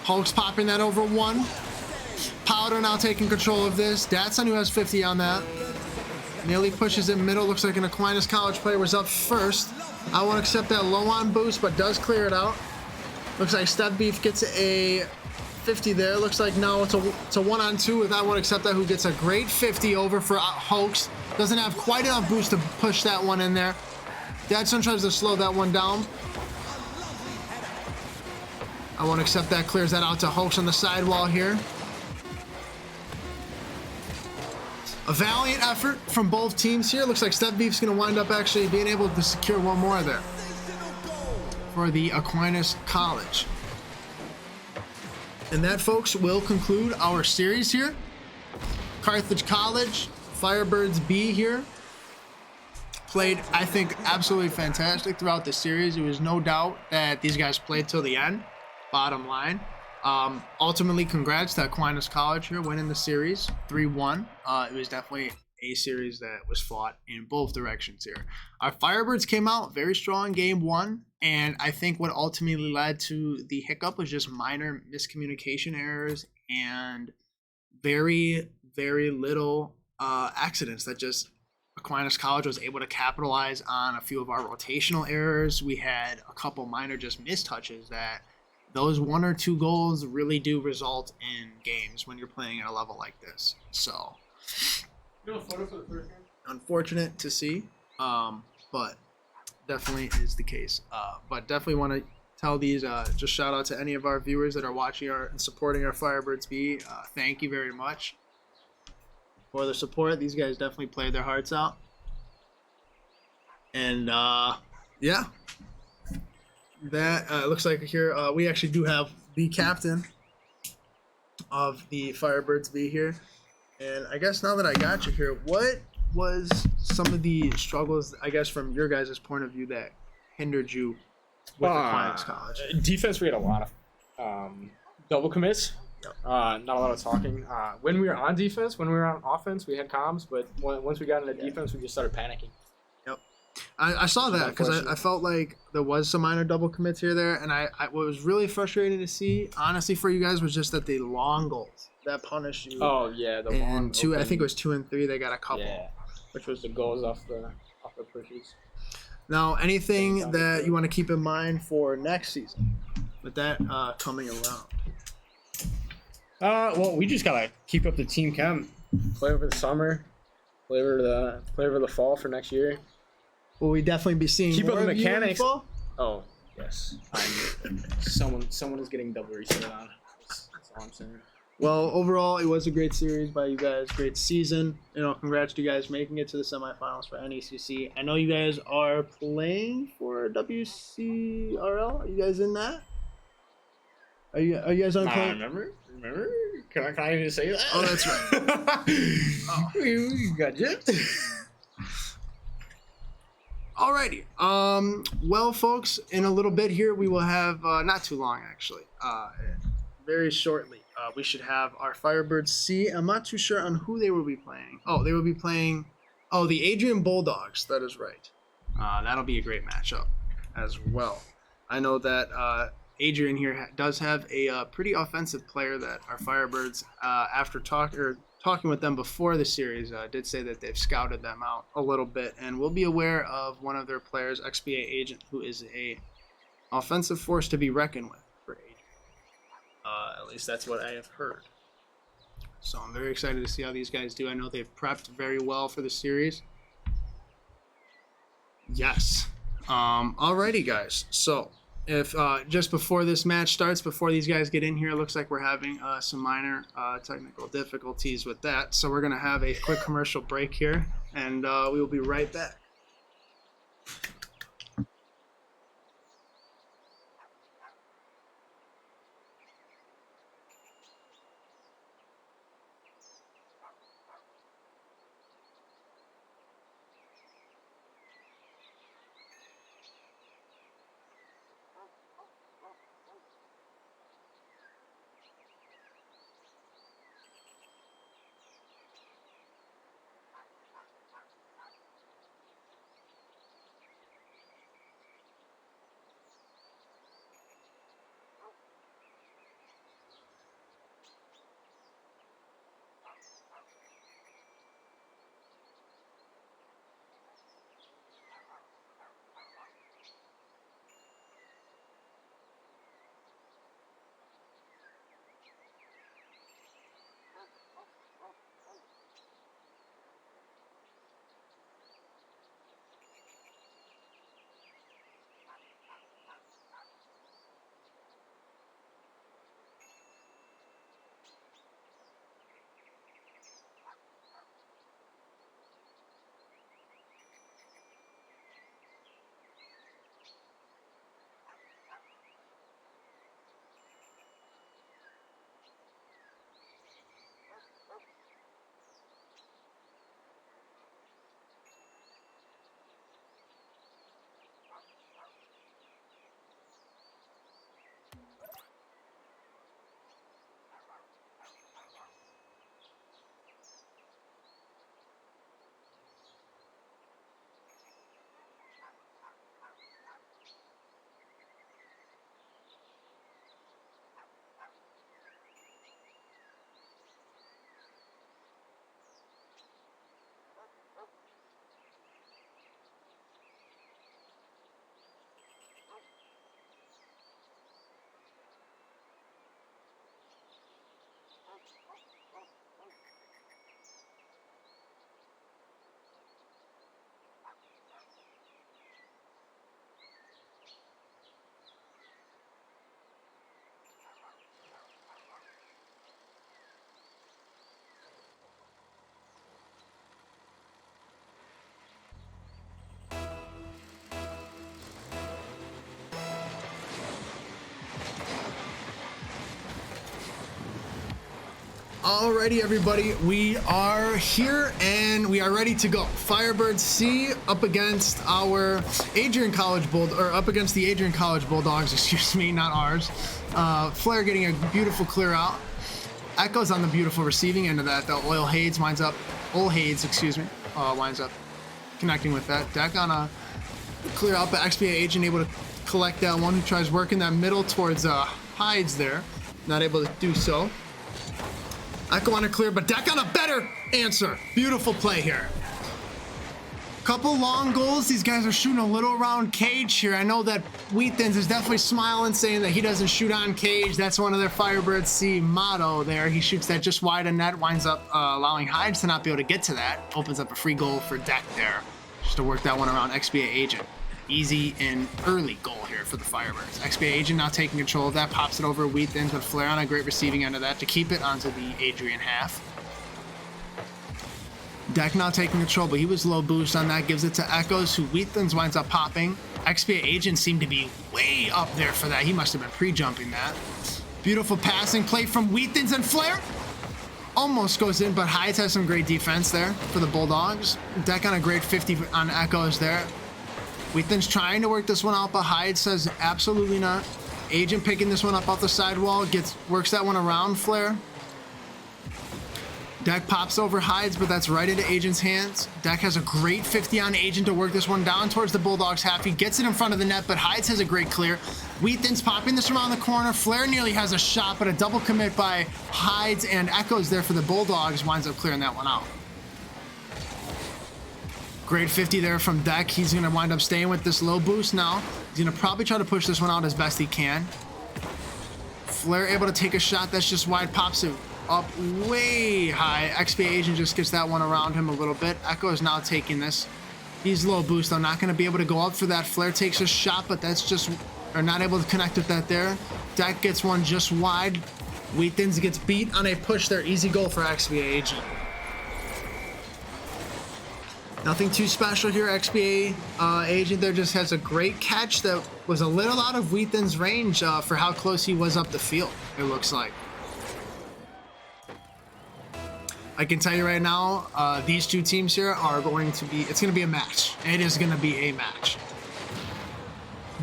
Hoax popping that over one. Powder now taking control of this. Datsun who has 50 on that. Nearly pushes it middle. Looks like an Aquinas College player was up first. I won't accept that low on boost, but does clear it out. Looks like Step Beef gets a 50 there. Looks like now it's a 1-on-2 with I won't accept that, who gets a great 50 over for Hoax. Doesn't have quite enough boost to push that one in there. Datsun tries to slow that one down. I won't accept that. Clears that out to Hoax on the sidewall here. A valiant effort from both teams here. Looks like Step Beef's going to wind up actually being able to secure one more there for the Aquinas College. And that, folks, will conclude our series here. Carthage College, Firebirds B here. Played, I think, absolutely fantastic throughout the series. There was no doubt that these guys played till the end, bottom line. Ultimately, congrats to Aquinas College here winning the series 3-1. It was definitely a series that was fought in both directions here. Our Firebirds came out very strong game one, and I think what ultimately led to the hiccup was just minor miscommunication errors and very, very little accidents that just Aquinas College was able to capitalize on a few of our rotational errors. We had a couple minor just mistouches that those 1 or 2 goals really do result in games when you're playing at a level like this. So, unfortunate to see, but definitely is the case. But definitely want to tell these, just shout out to any of our viewers that are watching and supporting our Firebirds B. Thank you very much for the support. These guys definitely played their hearts out. And, yeah. That looks like here we actually do have the captain of the Firebirds B here, and I guess now that I got you here, what was some of the struggles, I guess, from your guys' point of view that hindered you with Aquinas College? Defense, we had a lot of double commits. Yep. Not a lot of talking. When we were on defense, when we were on offense, we had comms, but once we got into defense, we just started panicking. I saw that because I felt like there was some minor double commits here there, and what was really frustrating to see, honestly, for you guys was just that the long goals that punished you. Oh yeah, the long two. open, I think it was 2 and 3. They got a couple, which was the goals off the pushes. Now, anything that you want to keep in mind for next season with that coming around? Well, we just gotta keep up the team chem, play over the summer, play over the fall for next year. Will we definitely be seeing keep more up the of you in the mechanics? fall? Oh yes, someone is getting double resetted on. That's all I'm saying. Well, overall, it was a great series by you guys. Great season. Congrats to you guys making it to the semifinals for NECC. I know you guys are playing for WCRL. Are you guys in that? Are you guys on playing? Remember? Can I even say that? Oh, that's right. You got gypped. Alrighty. Well, folks, in a little bit here, we will have, not too long, actually, very shortly, we should have our Firebirds C. I'm not too sure on who they will be playing. Oh, they will be playing, the Adrian Bulldogs. That is right. That'll be a great matchup as well. I know that Adrian here does have a pretty offensive player that our Firebirds, after talking with them before the series, did say that they've scouted them out a little bit and will be aware of one of their players, XBA Agent, who is a offensive force to be reckoned with for Adrian. At least that's what I have heard. So I'm very excited to see how these guys do. I know they've prepped very well for the series. Yes. Alrighty, guys. So if just before this match starts, before these guys get in here, it looks like we're having some minor technical difficulties with that. So we're going to have a quick commercial break here, and we will be right back. Alrighty, everybody, we are here and we are ready to go. Firebirds C up against our Adrian College up against the Adrian College Bulldogs, excuse me, not ours. Flare getting a beautiful clear out. Echoes on the beautiful receiving end of that, though. Oil Hades winds up connecting with that. Deck on a clear out, but XBA Agent able to collect that one. Tries working that middle towards Hides there. Not able to do so. Echo on a clear, but Deck on a better answer. Beautiful play here. Couple long goals. These guys are shooting a little around cage here. I know that Wheatthins is definitely smiling, saying that he doesn't shoot on cage. That's one of their Firebirds C motto there. He shoots that just wide of net, winds up allowing Hides to not be able to get to that. Opens up a free goal for Deck there, just to work that one around XBA Agent. Easy and early goal here for the Firebirds. XBA Agent now taking control of that, pops it over Wheatthins, but Flare on a great receiving end of that to keep it onto the Adrian half. Deck now taking control, but he was low boost on that, gives it to Echoes, who Wheatthins winds up popping. XBA Agent seemed to be way up there for that. He must have been pre-jumping that. Beautiful passing play from Wheatthins, and Flare almost goes in, but Hides has some great defense there for the Bulldogs. Deck on a great 50 on Echoes there. Wheatthins trying to work this one out, but Hyde says absolutely not. Agent picking this one up off the sidewall, works that one around Flare. Deck pops over Hides, but that's right into Agent's hands. Deck has a great 50 on Agent to work this one down towards the Bulldogs half. He gets it in front of the net, but Hides has a great clear. Wheatons popping this around the corner. Flair nearly has a shot, but a double commit by Hides and Echoes there for the Bulldogs winds up clearing that one out. Great 50 there from Deck. He's going to wind up staying with this low boost now. He's going to probably try to push this one out as best he can. Flair able to take a shot that's just wide, pops it up way high. XP Agent just gets that one around him a little bit. Echo is now taking this. He's low boost. I'm not going to be able to go up for that. Flair takes a shot, but that's just, or not able to connect with that there. Deck gets one just wide. Wheatons gets beat on a push there. Easy goal for XP Agent. Nothing too special here. XP Agent there just has a great catch that was a little out of Wheaton's range for how close he was up the field, it looks like. I can tell you right now, these two teams here are going to be, it's going to be a match. It is going to be a match.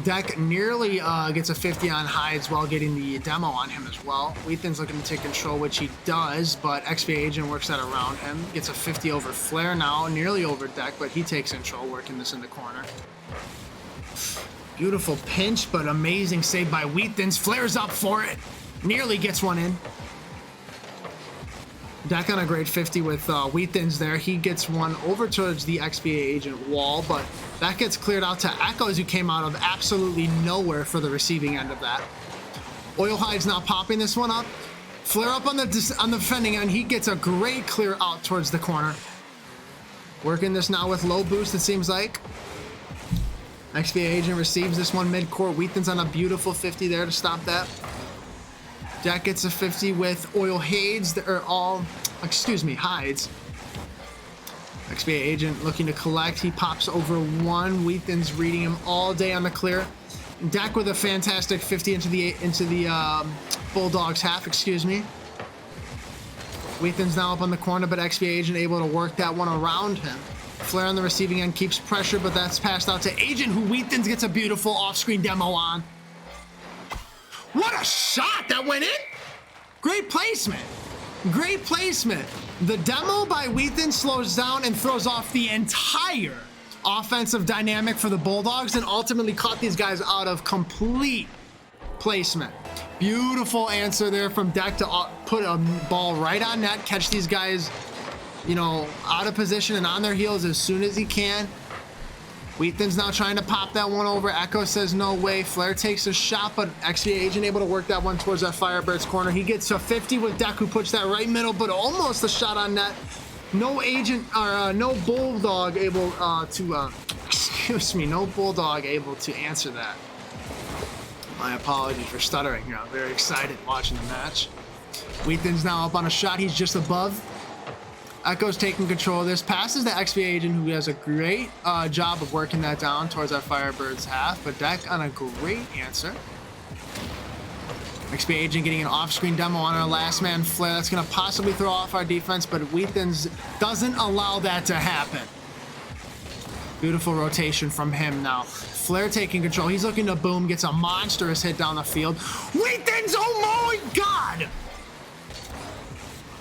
Deck nearly gets a 50 on Hides while getting the demo on him as well. Wheaton's looking to take control, which he does, but XP Agent works that around him. Gets a 50 over Flair now, nearly over Deck, but he takes control, working this in the corner. Beautiful pinch, but amazing save by Wheatons. Flair's up for it. Nearly gets one in. Deck on a great 50 with Wheatons there. He gets one over towards the XP Agent wall, but that gets cleared out to Echoes, who came out of absolutely nowhere for the receiving end of that. Oil Hide's now popping this one up. Flair up on the defending end. He gets a great clear out towards the corner. Working this now with low boost, it seems like. XP Agent receives this one mid-court. Wheatons on a beautiful 50 there to stop that. Deck gets a 50 with Oil Hides, Hides. XP Agent looking to collect. He pops over one. Wheatons reading him all day on the clear. Deck with a fantastic 50 into the Bulldogs half, Wheatons now up on the corner, but XP Agent able to work that one around him. Flair on the receiving end keeps pressure, but that's passed out to Agent, who Wheatons gets a beautiful off-screen demo on. What a shot that went in! Great placement. Great placement. The demo by Wheatons slows down and throws off the entire offensive dynamic for the Bulldogs and ultimately caught these guys out of complete placement. Beautiful answer there from Deck to put a ball right on net, catch these guys, you know, out of position and on their heels as soon as he can. Wheaton's now trying to pop that one over. Echo says no way. Flair takes a shot, but XP Agent able to work that one towards that Firebirds corner. He gets a 50 with Deck, who puts that right middle, but almost a shot on net. No Agent, or no Bulldog able no Bulldog able to answer that. My apologies for stuttering here. I'm very excited watching the match. Wheaton's now up on a shot. He's just above. Echo's taking control of this. Passes to XP Agent, who has a great job of working that down towards our Firebirds half. But Deck on a great answer. XP Agent getting an off-screen demo on our last man, Flair. That's going to possibly throw off our defense, but Wheatons doesn't allow that to happen. Beautiful rotation from him now. Flair taking control. He's looking to boom. Gets a monstrous hit down the field. Wheatons, oh my God!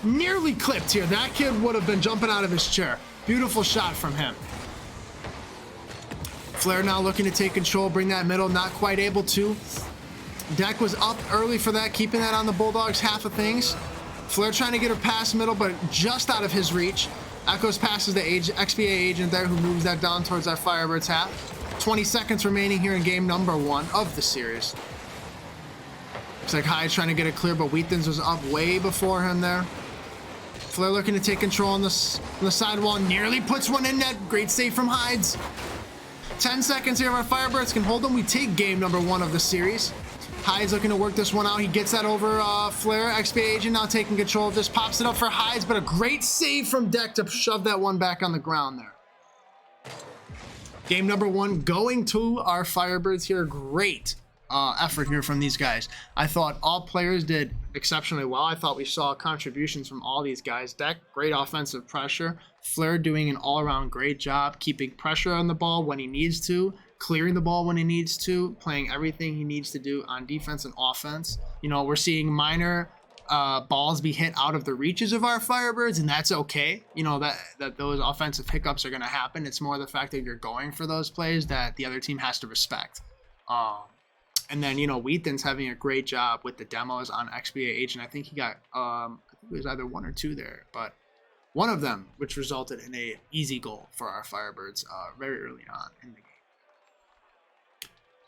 Nearly clipped here. That kid would have been jumping out of his chair. Beautiful shot from him. Flair now looking to take control, bring that middle, not quite able to. Deck was up early for that, keeping that on the Bulldogs half of things. Flair trying to get her past middle, but just out of his reach. Echoes passes the XPA Agent there, who moves that down towards our Firebirds half. 20 seconds remaining here in game number 1 of the series. Looks like Hyde's trying to get it clear, but Wheatons was up way before him there. Flair looking to take control on the sidewall. Nearly puts one in net. Great save from Hides. 10 seconds here. Our Firebirds can hold them. We take game number 1 of the series. Hides looking to work this one out. He gets that over Flair. XP Agent now taking control of this. Pops it up for Hides, but a great save from Deck to shove that one back on the ground there. Game number 1 going to our Firebirds here. Great effort here from these guys. I thought all players did exceptionally well. I thought we saw contributions from all these guys. Deck, great offensive pressure. Flair doing an all-around great job, keeping pressure on the ball when he needs to, clearing the ball when he needs to, playing everything he needs to do on defense and offense. You know, we're seeing minor balls be hit out of the reaches of our Firebirds, and that's okay. You know, that those offensive hiccups are going to happen. It's more the fact that you're going for those plays that the other team has to respect. And then, you know, Wheaton's having a great job with the demos on XBA Agent. I think he got, I think it was either 1 or 2 there, but one of them, which resulted in a easy goal for our Firebirds very early on in the game.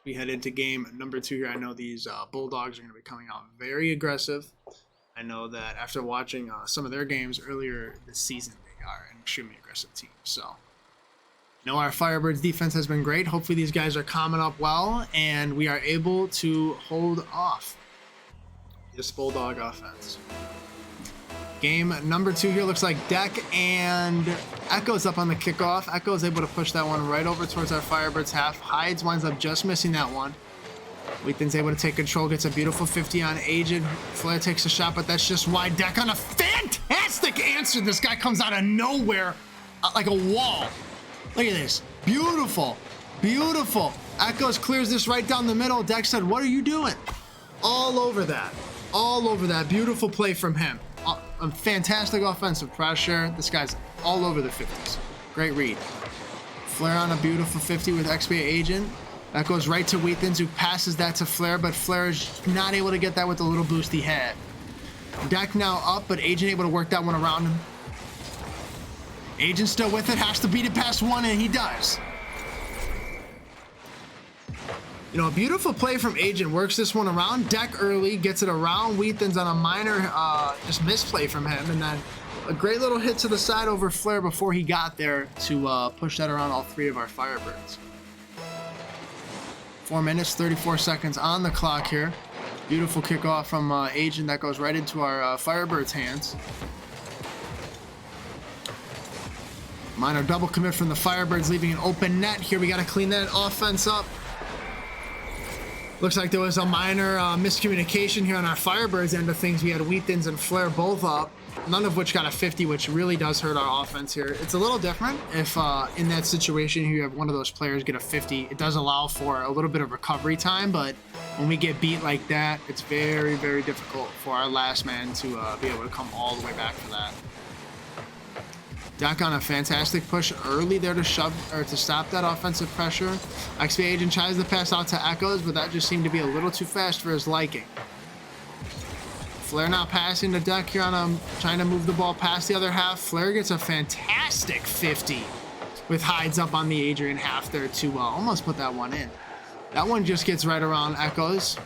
We head into game number 2 here. I know these Bulldogs are going to be coming out very aggressive. I know that after watching some of their games earlier this season, they are an extremely aggressive team. So, you know, our Firebirds defense has been great. Hopefully these guys are calming up well, and we are able to hold off this Bulldog offense. Game number 2 here looks like Deck and Echo's up on the kickoff. Echo's able to push that one right over towards our Firebirds half. Hides winds up just missing that one. Wheaton's able to take control, gets a beautiful 50 on Agent. Flair takes a shot, but that's just wide. Deck on a fantastic answer. This guy comes out of nowhere like a wall. Look at this. Beautiful. Beautiful. Echoes clears this right down the middle. Deck said, "What are you doing?" All over that. All over that. Beautiful play from him. A fantastic offensive pressure. This guy's all over the 50s. Great read. Flair on a beautiful 50 with XBA Agent. That goes right to Wheaton's, who passes that to Flair, but Flair is not able to get that with the little boost he had. Deck now up, but Agent able to work that one around him. Agent still with it, has to beat it past 1, and he does. You know, a beautiful play from Agent, works this one around. Deck early, gets it around Wheaton's on a minor just misplay from him, and then a great little hit to the side over Flair before he got there to push that around all 3 of our Firebirds. 4 minutes, 34 seconds on the clock here. Beautiful kickoff from Agent that goes right into our Firebirds' hands. Minor double commit from the Firebirds, leaving an open net here. We got to clean that offense up. Looks like there was a minor miscommunication here on our Firebirds end of things. We had Wheaton's and Flair both up, none of which got a 50, which really does hurt our offense here. It's a little different if in that situation you have one of those players get a 50. It does allow for a little bit of recovery time, but when we get beat like that, it's very, very difficult for our last man to be able to come all the way back for that. Deck on a fantastic push early there to shove or to stop that offensive pressure. XP Agent tries to pass out to Echoes, but that just seemed to be a little too fast for his liking. Flair now passing to Deck here on trying to move the ball past the other half. Flair gets a fantastic 50 with Hides up on the Adrian half there to almost put that one in. That one just gets right around Echoes.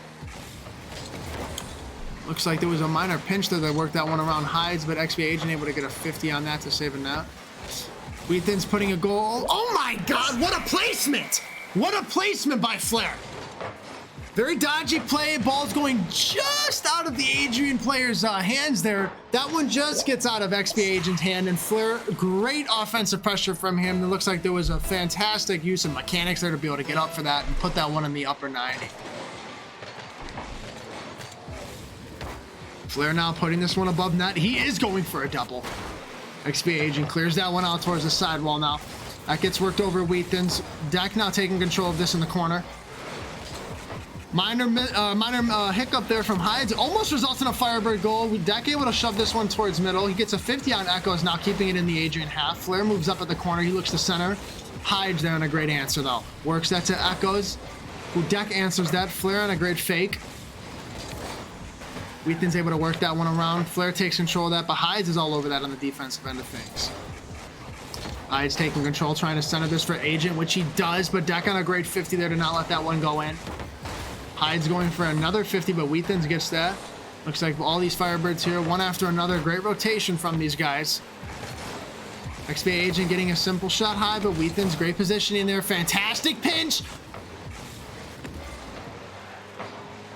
Looks like there was a minor pinch there that worked that one around Hides, but XP Agent able to get a 50 on that to save a net. Wheaton's putting a goal. Oh my God, what a placement! What a placement by Flair. Very dodgy play, ball's going just out of the Adrian player's hands there. That one just gets out of XP Agent's hand, and Flair, great offensive pressure from him. It looks like there was a fantastic use of mechanics there to be able to get up for that and put that one in the upper 90. Flair now putting this one above net. He is going for a double. XP Agent clears that one out towards the sidewall now. That gets worked over Wheaton's. Deck now taking control of this in the corner. Minor hiccup there from Hides. Almost results in a Firebird goal. Deck able to shove this one towards middle. He gets a 50 on Echoes, now keeping it in the Adrian half. Flair moves up at the corner. He looks to center. Hides there on a great answer though. Works that to Echoes, who Deck answers that. Flair on a great fake. Wheaton's able to work that one around. Flair takes control of that, but Hides is all over that on the defensive end of things. Hides taking control, trying to center this for Agent, which he does, but Deck on a great 50 there to not let that one go in. Hides going for another 50, but Wheaton's gets that. Looks like all these Firebirds here, one after another. Great rotation from these guys. XP Agent getting a simple shot high, but Wheaton's great positioning there. Fantastic pinch.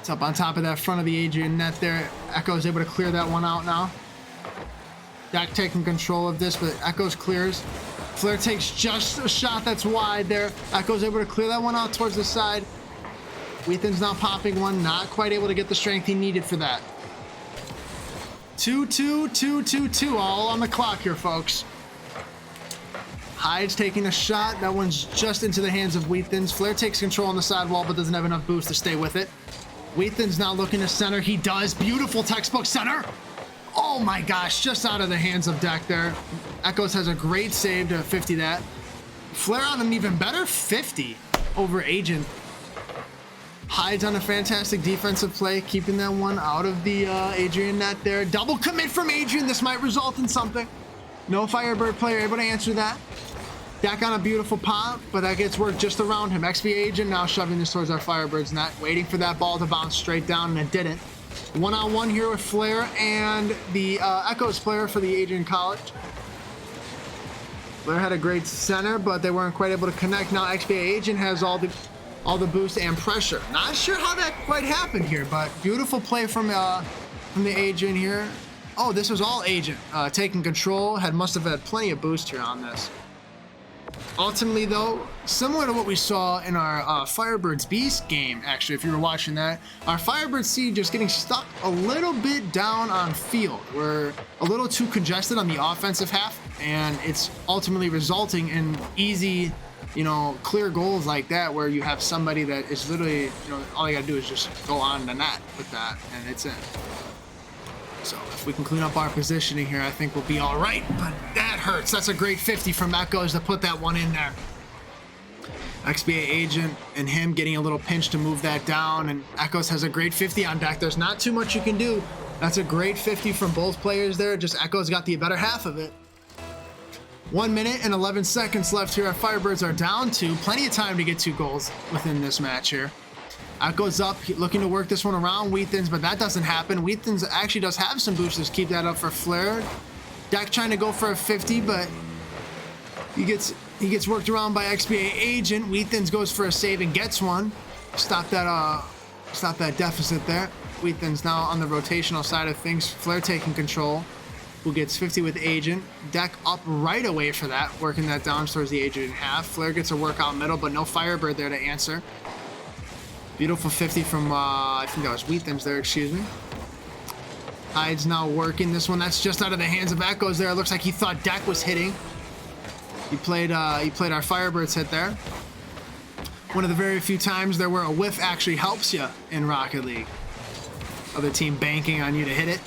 It's up on top of that front of the Adrian net there. Echo's able to clear that one out now. Deck taking control of this, but Echoes clears. Flair takes just a shot that's wide there. Echo's able to clear that one out towards the side. Wheaton's now popping one, not quite able to get the strength he needed for that. 2-2, 2-2-2, all on the clock here, folks. Hides taking a shot. That one's just into the hands of Wheaton's. Flair takes control on the sidewall, but doesn't have enough boost to stay with it. Wheatland's now looking to center. He does. Beautiful textbook center. Oh my gosh, just out of the hands of Deck there. Echoes has a great save to 50 that. Flair on an even better 50 over Agent. Hides on a fantastic defensive play, keeping that one out of the Adrian net there. Double commit from Adrian. This might result in something. No Firebird player able to answer that. Deck on a beautiful pop, but that gets worked just around him. XP Agent now shoving this towards our Firebirds net, waiting for that ball to bounce straight down, and it didn't. One-on-one here with Flair and the Echoes player for the Adrian College. Flair had a great center, but they weren't quite able to connect. Now XP Agent has all the boost and pressure. Not sure how that quite happened here, but beautiful play from the Agent here. Oh, this was all Agent taking control. Must have had plenty of boost here on this. Ultimately, though, similar to what we saw in our Firebirds Beast game, actually, if you were watching that, our Firebirds C just getting stuck a little bit down on field. We're a little too congested on the offensive half, and it's ultimately resulting in easy, clear goals like that, where you have somebody that is literally, all you gotta do is just go on the net with that, and it's in. So if we can clean up our positioning here, I think we'll be all right, but that hurts. That's a great 50 from Echoes to put that one in there. XBA Agent and him getting a little pinch to move that down, and Echoes has a great 50 on Deck. There's not too much you can do. That's a great 50 from both players there. Just Echoes got the better half of it. 1 minute and 11 seconds left here. Our Firebirds are down 2. Plenty of time to get 2 goals within this match here. Echoes up, looking to work this one around Wheatland's, but that doesn't happen. Wheatland's actually does have some boosters. Keep that up for Flair. Deck trying to go for a 50, but he gets worked around by XBA Agent. Wheatland's goes for a save and gets one. Stop that deficit there. Wheatland's now on the rotational side of things. Flair taking control, who gets 50 with Agent. Deck up right away for that, working that down towards the Agent half. Flair gets a workout middle, but no Firebird there to answer. Beautiful 50 from, I think that was Wheatham's there, excuse me. Hyde's now working this one. That's just out of the hands of Echoes there. It looks like he thought Deck was hitting. He played our Firebirds hit there. One of the very few times there where a whiff actually helps you in Rocket League. Other team banking on you to hit it.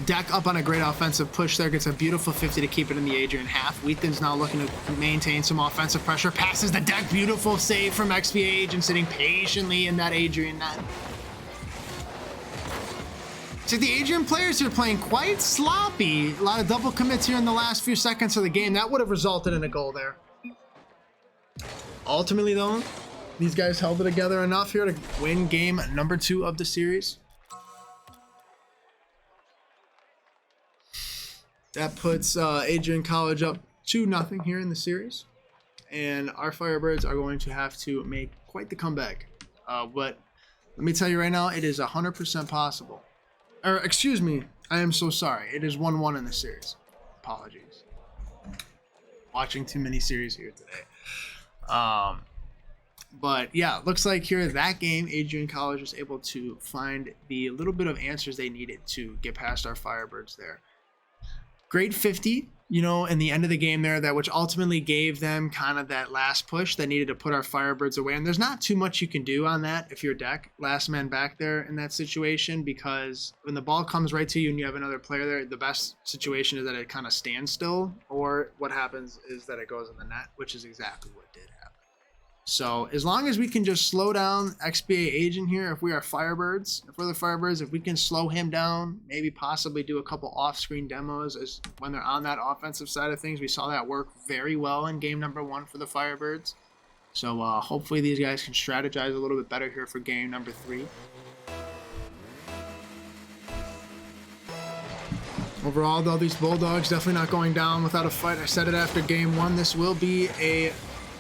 Deck up on a great offensive push there, gets a beautiful 50 to keep it in the Adrian half. Wheatham's now looking to maintain some offensive pressure. Passes the Deck, beautiful save from XBA Agent, sitting patiently in that Adrian net. So the Adrian players here playing quite sloppy. A lot of double commits here in the last few seconds of the game. That would have resulted in a goal there. Ultimately, though, these guys held it together enough here to win game number 2 of the series. That puts Adrian College up 2-0 here in the series. And our Firebirds are going to have to make quite the comeback. But let me tell you right now, it is 100% possible. Or, excuse me, I am so sorry. It is 1-1 in the series. Apologies. Watching too many series here today. But yeah, looks like here that game, Adrian College was able to find the little bit of answers they needed to get past our Firebirds there. Great 50, in the end of the game there, that which ultimately gave them kind of that last push that needed to put our Firebirds away. And there's not too much you can do on that if you're Deck, last man back there in that situation, because when the ball comes right to you and you have another player there, the best situation is that it kind of stands still, or what happens is that it goes in the net, which is exactly what did happen. So as long as we can just slow down XBA Agent here, if we're the Firebirds, if we can slow him down, maybe possibly do a couple off-screen demos as when they're on that offensive side of things. We saw that work very well in game number 1 for the Firebirds. So hopefully these guys can strategize a little bit better here for game number 3. Overall, though, these Bulldogs definitely not going down without a fight. I said it after game 1. This will be a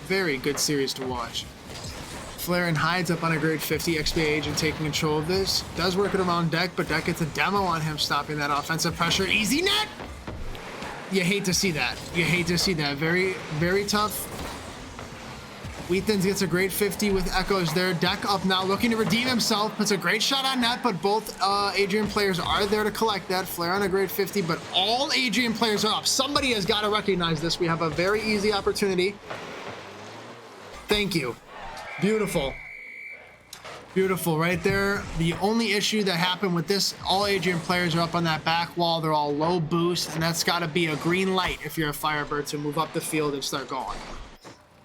very good series to watch. Flair and Hyde's up on a great 50. XBA Agent taking control of this. Does work it around Deck, but Deck gets a demo on him, stopping that offensive pressure. Easy net! You hate to see that. You hate to see that. Very, very tough. Wheatham's gets a great 50 with Echoes there. Deck up now, looking to redeem himself. Puts a great shot on net, but both Adrian players are there to collect that. Flair on a great 50, but all Adrian players are up. Somebody has got to recognize this. We have a very easy opportunity. Thank you. Beautiful. Beautiful right there. The only issue that happened with this, all Adrian players are up on that back wall. They're all low boost, and that's got to be a green light if you're a Firebird to move up the field and start going.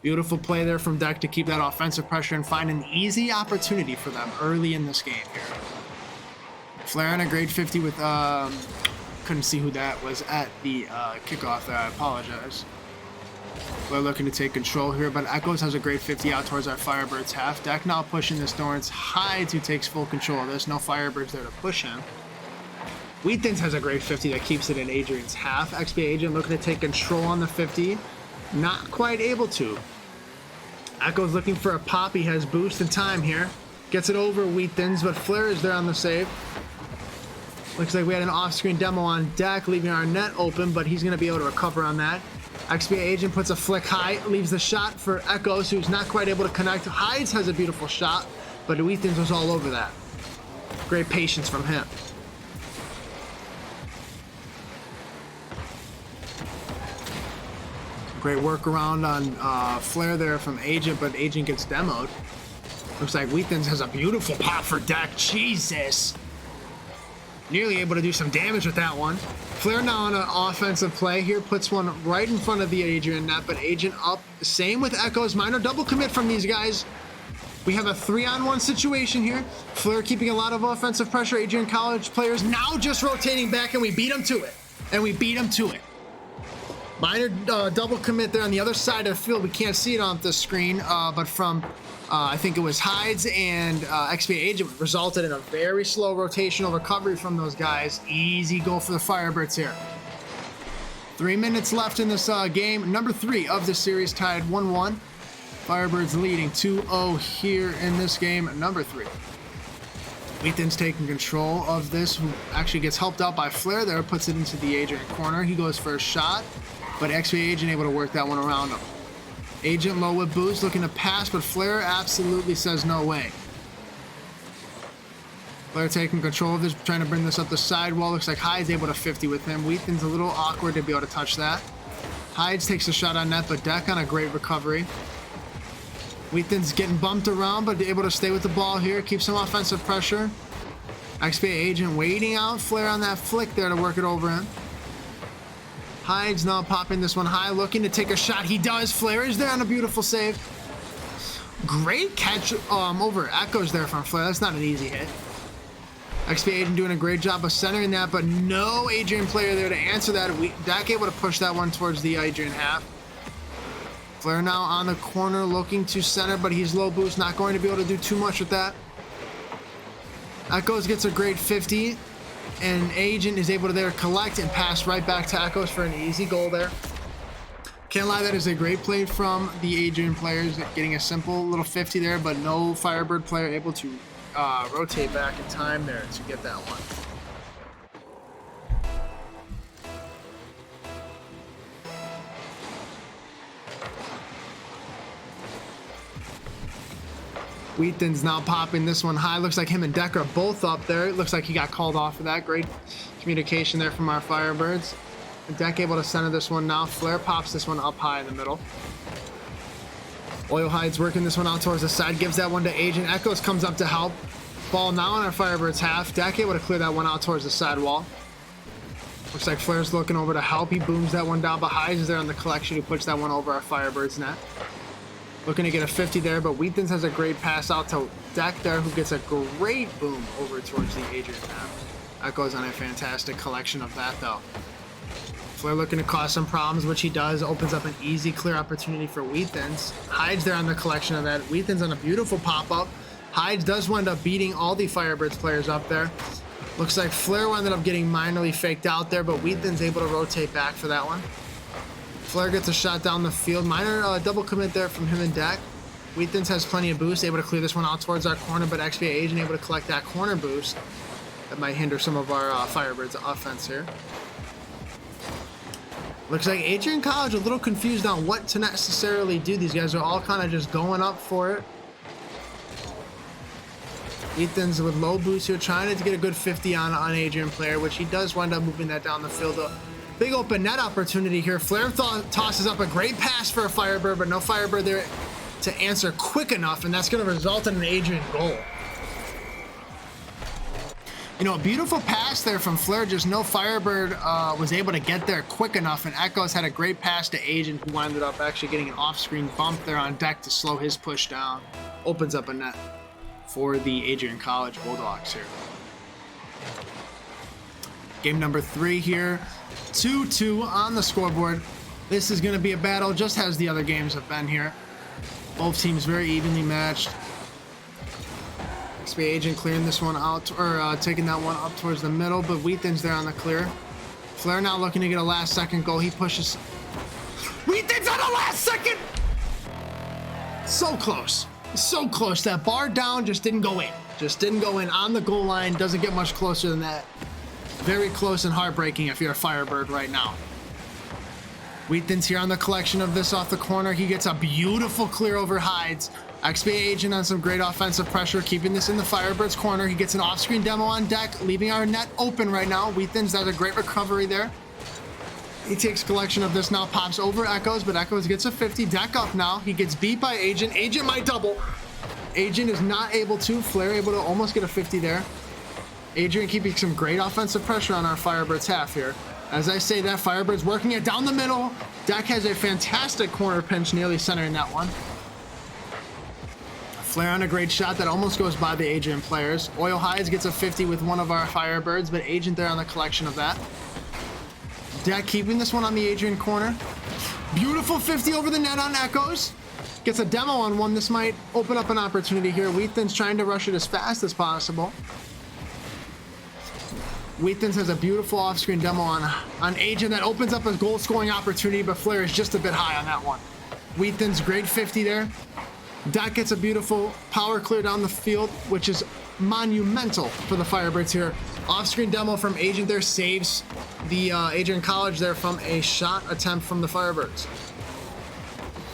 Beautiful play there from Deck to keep that offensive pressure and find an easy opportunity for them early in this game here. Flair on a grade 50 with, couldn't see who that was at the kickoff there. I apologize. We're looking to take control here, but Echoes has a great 50 out towards our Firebirds half. Deck now pushing this Dorrance. Hides who takes full control of this. No Firebirds there to push him. Wheatons has a great 50 that keeps it in Adrian's half. XP Agent looking to take control on the 50. Not quite able to. Echoes looking for a pop. He has boost and time here. Gets it over Wheatons, but Flair is there on the save. Looks like we had an off-screen demo on Deck, leaving our net open, but he's going to be able to recover on that. XP Agent puts a flick high, leaves the shot for Echoes, who's not quite able to connect. Hides has a beautiful shot, but Wheatons was all over that. Great patience from him. Great workaround on Flair there from Agent, but Agent gets demoed. Looks like Wheatons has a beautiful pop for Deck. Jesus. Nearly able to do some damage with that one. Flair now on an offensive play here, puts one right in front of the Adrian net, but Agent up. Same with Echoes. Minor double commit from these guys. We have a 3-on-1 situation here. Flair keeping a lot of offensive pressure. Adrian College players now just rotating back, and we beat him to it. Minor double commit there on the other side of the field. We can't see it on the screen, but from I think it was Hides and XP Agent resulted in a very slow rotational recovery from those guys. Easy goal for the Firebirds here. 3 minutes left in this game. Number 3 of the series tied 1-1. Firebirds leading 2-0 here in this game. Number 3. Wheatons taking control of this, who actually gets helped out by Flair there, puts it into the Adrian corner. He goes for a shot, but XP Agent able to work that one around him. Agent low with boost, looking to pass, but Flair absolutely says no way. Flair taking control of this, trying to bring this up the sidewall. Looks like Hides able to 50 with him. Wheaton's a little awkward to be able to touch that. Hides takes a shot on net, but Deck on a great recovery. Wheaton's getting bumped around, but able to stay with the ball here. Keep some offensive pressure. XP Agent waiting out Flair on that flick there to work it over him. Hides now popping this one high, looking to take a shot. He does. Flair is there on a beautiful save. Great catch over Echoes there from Flair. That's not an easy hit. XP Agent doing a great job of centering that, but no Adrian player there to answer that. Deck able to push that one towards the Adrian half. Flair now on the corner looking to center, but he's low boost, not going to be able to do too much with that. Echoes gets a great 50. And Agent is able to there collect and pass right back to Echoes for an easy goal there. Can't lie, that is a great play from the Adrian players, getting a simple little 50 there, but no Firebird player able to rotate back in time there to get that one. Wheaton's now popping this one high. Looks like him and Deck are both up there. It looks like he got called off of that. Great communication there from our Firebirds. Deck able to center this one now. Flair pops this one up high in the middle. Oil Hides working this one out towards the side. Gives that one to Agent. Echoes comes up to help. Ball now on our Firebirds half. Deck able to clear that one out towards the sidewall. Looks like Flair's looking over to help. He booms that one down, but Hides is there on the collection. He puts that one over our Firebirds net. Looking to get a 50 there, but Wheatons has a great pass out to Deck there, who gets a great boom over towards the Adrian half. Echoes on a fantastic collection of that, though. Flair looking to cause some problems, which he does. Opens up an easy, clear opportunity for Wheatons. Hides there on the collection of that. Wheatons on a beautiful pop-up. Hides does wind up beating all the Firebirds players up there. Looks like Flair ended up getting minorly faked out there, but Wheatons able to rotate back for that one. Flair gets a shot down the field. Minor double commit there from him and Deck. Wheatons has plenty of boost, able to clear this one out towards our corner, but XP Agent able to collect that corner boost. That might hinder some of our Firebirds offense here. Looks like Adrian College a little confused on what to necessarily do. These guys are all kind of just going up for it. Wheatons with low boost here, trying to get a good 50 on Adrian player, which he does wind up moving that down the field. Big open net opportunity here. Flair tosses up a great pass for a Firebird, but no Firebird there to answer quick enough, and that's going to result in an Adrian goal. You know, a beautiful pass there from Flair, just no Firebird was able to get there quick enough, and Echoes had a great pass to Agent, who ended up actually getting an off-screen bump there on deck to slow his push down. Opens up a net for the Adrian College Bulldogs here. Game number 3 here, 2-2 on the scoreboard. This is going to be a battle, just as the other games have been here. Both teams very evenly matched. XP Agent clearing this one out, or taking that one up towards the middle, but Wheathen's there on the clear. Flair now looking to get a last-second goal. He pushes. Wheathen's on the last second! So close. So close. That bar down just didn't go in. Just didn't go in on the goal line. Doesn't get much closer than that. Very close and heartbreaking if you're a Firebird right now. Wheathen's here on the collection of this off the corner. He gets a beautiful clear over Hides. XP Agent on some great offensive pressure, keeping this in the Firebirds corner. He gets an off-screen demo on deck, leaving our net open right now. Wheathen's does a great recovery there. He takes collection of this now, pops over Echoes, but Echoes gets a 50. Deck up now. He gets beat by Agent. Agent might double. Agent is not able to. Flair able to almost get a 50 there. Adrian keeping some great offensive pressure on our Firebirds half here. As I say that, Firebirds working it down the middle. Deck has a fantastic corner pinch, nearly centering that one. Flair on a great shot that almost goes by the Adrian players. Oil Hides gets a 50 with one of our Firebirds, but Agent there on the collection of that. Deck keeping this one on the Adrian corner. Beautiful 50 over the net on Echoes. Gets a demo on one. This might open up an opportunity here. Wheathen's trying to rush it as fast as possible. Wheathen's has a beautiful off-screen demo on Agent that opens up a goal-scoring opportunity, but Flair is just a bit high on that one. Wheathen's great 50 there. Deck gets a beautiful power clear down the field, which is monumental for the Firebirds here. Off-screen demo from Agent there saves the Adrian College there from a shot attempt from the Firebirds.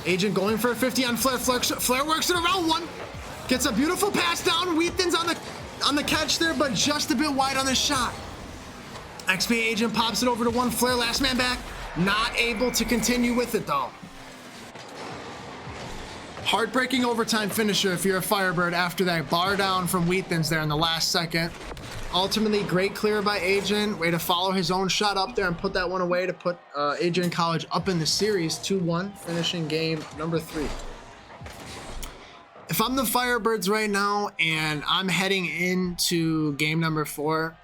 Agent going for a 50 on Flair. Flair works it around one. Gets a beautiful pass down. Wheathen's on the catch there, but just a bit wide on the shot. XP Agent pops it over to one. Flair, last man back. Not able to continue with it though. Heartbreaking overtime finisher if you're a Firebird after that bar down from Wheathen's there in the last second. Ultimately, great clear by Agent. Way to follow his own shot up there and put that one away to put Adrian College up in the series 2-1, finishing game number 3. If I'm the Firebirds right now and I'm heading into game number 4,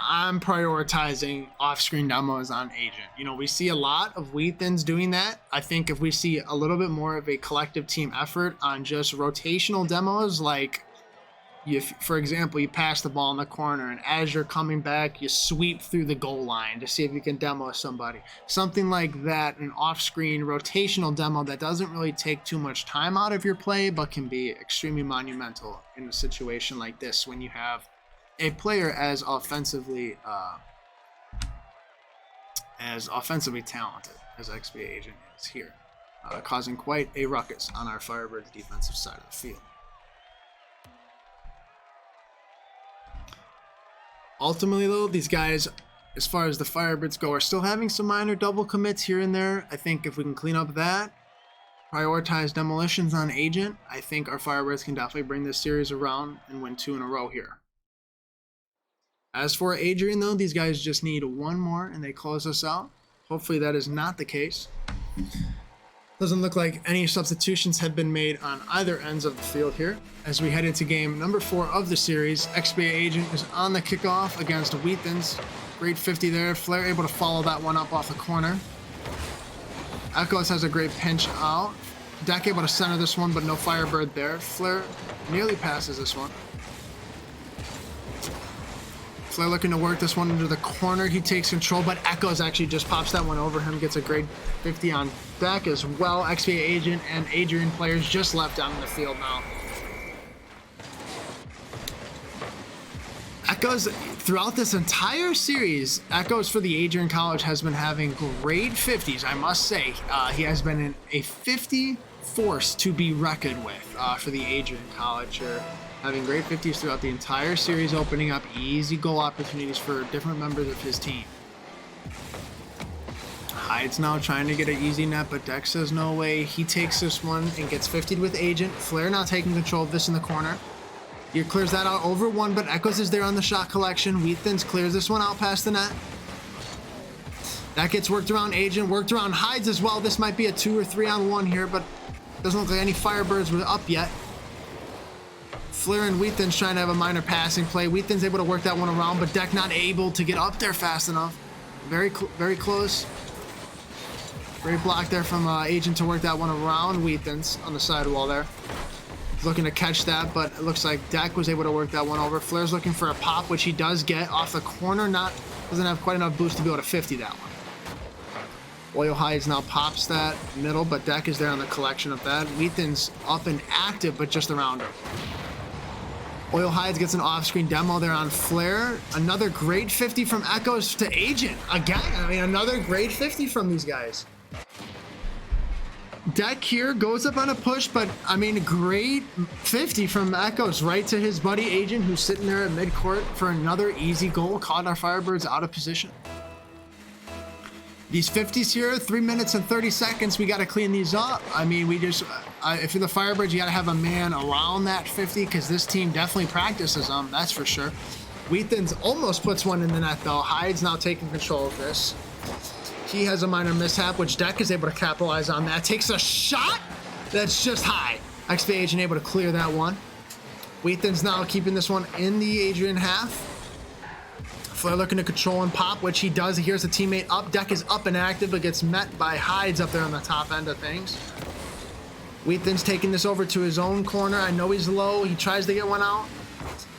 I'm prioritizing off-screen demos on Agent. You know, we see a lot of Wheathen's doing that. I think if we see a little bit more of a collective team effort on just rotational demos, like, for example, you pass the ball in the corner and as you're coming back, you sweep through the goal line to see if you can demo somebody. Something like that, an off-screen rotational demo that doesn't really take too much time out of your play, but can be extremely monumental in a situation like this when you have a player as offensively talented as XP Agent is here, causing quite a ruckus on our Firebirds defensive side of the field. Ultimately though, these guys, as far as the Firebirds go, are still having some minor double commits here and there. I think if we can clean up that, prioritize demolitions on Agent, I think our Firebirds can definitely bring this series around and win 2 in a row here. As for Adrian though, these guys just need one more and they close us out. Hopefully that is not the case. Doesn't look like any substitutions have been made on either ends of the field here. As we head into game number 4 of the series, XP Agent is on the kickoff against Wheathen's. Great 50 there. Flair able to follow that one up off the corner. Echoes has a great pinch out. Deck able to center this one, but no Firebird there. Flair nearly passes this one. Flair looking to work this one into the corner. He takes control, but Echoes actually just pops that one over him. Gets a great 50 on deck as well. XP Agent and Adrian players just left down in the field now. Echoes, throughout this entire series, Echoes for the Adrian College has been having great 50s, I must say. He has been a 50 force to be reckoned with for the Adrian College here. Having great 50s throughout the entire series, opening up easy goal opportunities for different members of his team. Hyde's now trying to get an easy net, but Dex says no way. He takes this one and gets 50'd with Agent. Flair now taking control of this in the corner. He clears that out over one, but Echoes is there on the shot collection. Wheathens clears this one out past the net. That gets worked around Agent, worked around Hides as well. This might be a 2 or 3 on 1 here, but doesn't look like any Firebirds were up yet. Flair and Wheathens trying to have a minor passing play. Wheathens able to work that one around, but Deck not able to get up there fast enough. Very close. Great block there from Agent to work that one around Wheathens on the sidewall there. Looking to catch that, but it looks like Deck was able to work that one over. Flair's looking for a pop, which he does get off the corner. Doesn't have quite enough boost to be able to 50 that one. Oil Hides now pops that middle, but Deck is there on the collection of that. Wheathens up and active, but just around her. Oil Hides gets an off-screen demo there on Flair. Another great 50 from Echoes to Agent. Again, I mean, another great 50 from these guys. Deck here goes up on a push, but I mean, great 50 from Echoes right to his buddy Agent, who's sitting there at midcourt for another easy goal. Caught our Firebirds out of position. These 50s here, 3 minutes and 30 seconds, we got to clean these up. I mean, we just, if you're the Firebirds, you got to have a man around that 50 because this team definitely practices them, that's for sure. Wheathens almost puts one in the net though. Hyde's now taking control of this. He has a minor mishap, which Deck is able to capitalize on that. Takes a shot that's just high. XP Agent able to clear that one. Wheathens now keeping this one in the Adrian half. Flair looking to control and pop, which he does. Here's a teammate up. Deck is up and active, but gets met by Hides up there on the top end of things. Wheathens taking this over to his own corner. I know he's low. He tries to get one out.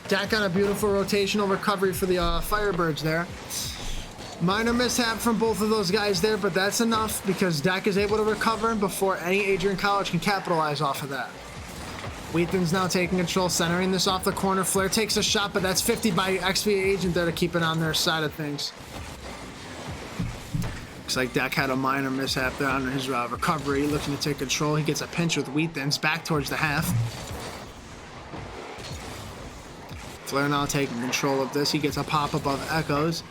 Deck on a beautiful rotational recovery for the Firebirds there. Minor mishap from both of those guys there, but that's enough because Deck is able to recover before any Adrian College can capitalize off of that. Wheathens now taking control, centering this off the corner. Flair takes a shot, but that's 50 by XP Agent there to keep it on their side of things. Looks like Deck had a minor mishap there on his recovery, looking to take control. He gets a pinch with Wheathens back towards the half. Flair now taking control of this. He gets a pop above Echoes.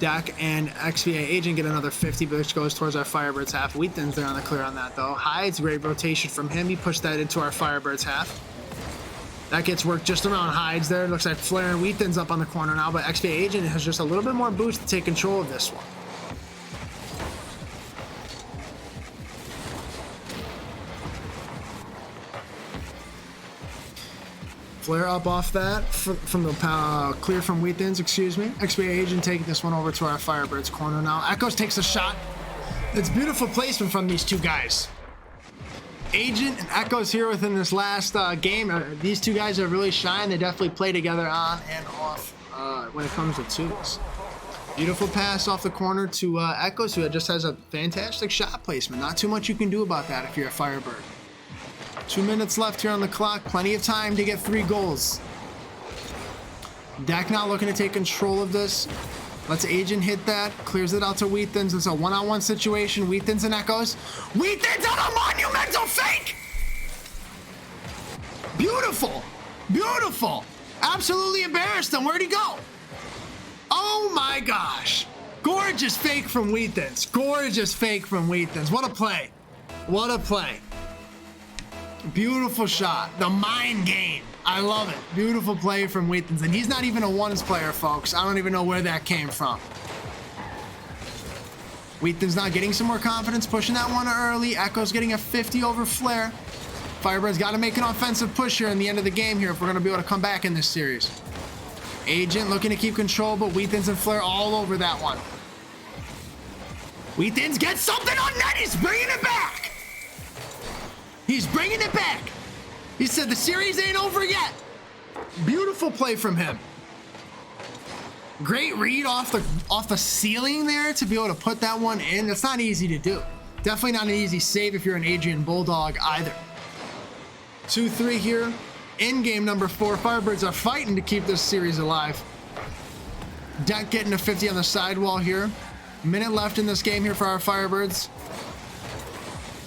Deck and XVA Agent get another 50, which goes towards our Firebirds half. Wheathens there on the clear on that though. Hides, great rotation from him. He pushed that into our Firebirds half. That gets worked just around Hides there. Looks like Flair and Wheathens up on the corner now, but XVA Agent has just a little bit more boost to take control of this one. Flair up off that from the clear from Wheathens, excuse me. XP Agent taking this one over to our Firebirds corner now. Echoes takes a shot. It's beautiful placement from these two guys. Agent and Echoes here within this last game. These two guys have really shined. They definitely play together on and off when it comes to twos. Beautiful pass off the corner to Echoes, who just has a fantastic shot placement. Not too much you can do about that if you're a Firebird. 2 minutes left here on the clock. Plenty of time to get 3 goals. Deck now looking to take control of this. Lets Agent hit that. Clears it out to Wheathens. It's a one-on-one situation. Wheathens and Echoes. Wheathens on a monumental fake! Beautiful. Beautiful. Absolutely embarrassed him. Where'd he go? Oh my gosh. Gorgeous fake from Wheathens. Gorgeous fake from Wheathens. What a play. What a play. Beautiful shot. The mind game. I love it. Beautiful play from Wheathens. And he's not even a ones player, folks. I don't even know where that came from. Wheathens now getting some more confidence, pushing that one early. Echoes getting a 50 over Flair. Firebirds got to make an offensive push here in the end of the game here if we're going to be able to come back in this series. Agent looking to keep control, but Wheathens and Flair all over that one. Wheathens gets something on net. He's bringing it back. He's bringing it back. He said the series ain't over yet. Beautiful play from him. Great read off the ceiling there to be able to put that one in. That's not easy to do. Definitely not an easy save if you're an Adrian Bulldog either. 2-3 here. In game number 4, Firebirds are fighting to keep this series alive. Deck getting a 50 on the sidewall here. Minute left in this game here for our Firebirds.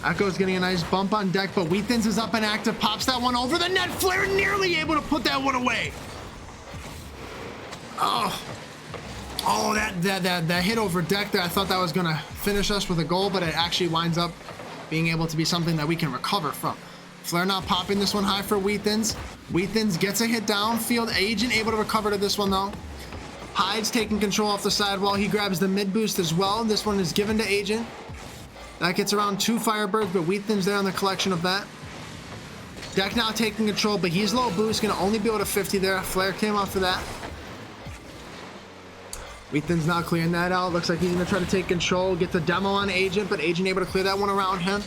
Echo's getting a nice bump on Deck, but Wheathens is up and active. Pops that one over the net. Flair nearly able to put that one away. Oh, that hit over Deck there. I thought that was going to finish us with a goal, but it actually winds up being able to be something that we can recover from. Flair not popping this one high for Weathens. Weathens gets a hit downfield. Agent able to recover to this one though. Hyde's taking control off the sidewall. He grabs the mid boost as well. This one is given to Agent. That gets around 2 Firebirds, but Weathens there on the collection of that. Deck now taking control, but he's low boost, gonna only be able to 50 there. Flair came off for that. Weathens now clearing that out. Looks like he's gonna try to take control, get the demo on Agent, but Agent able to clear that one around him.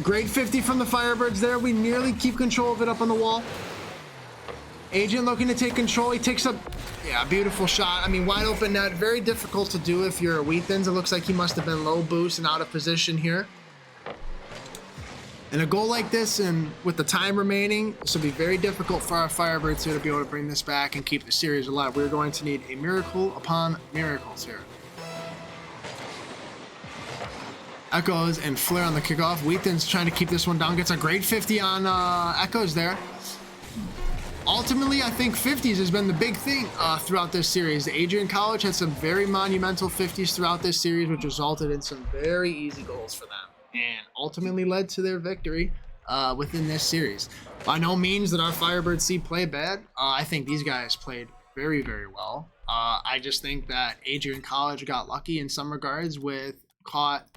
Great 50 from the Firebirds there. We nearly keep control of it up on the wall. Agent looking to take control. He takes up, yeah, beautiful shot. I mean, wide open net. Very difficult to do if you're a Weathens. It looks like he must have been low boost and out of position here. And a goal like this, and with the time remaining, this will be very difficult for our Firebirds here to be able to bring this back and keep the series alive. We're going to need a miracle upon miracles here. Echoes and Flair on the kickoff. Weathens trying to keep this one down. Gets a great 50 on Echoes there. Ultimately, I think 50s has been the big thing throughout this series. Adrian College had some very monumental 50s throughout this series, which resulted in some very easy goals for them and ultimately led to their victory within this series. By no means did our Firebird C play bad. I think these guys played very, very well. I just think that Adrian College got lucky in some regards with caught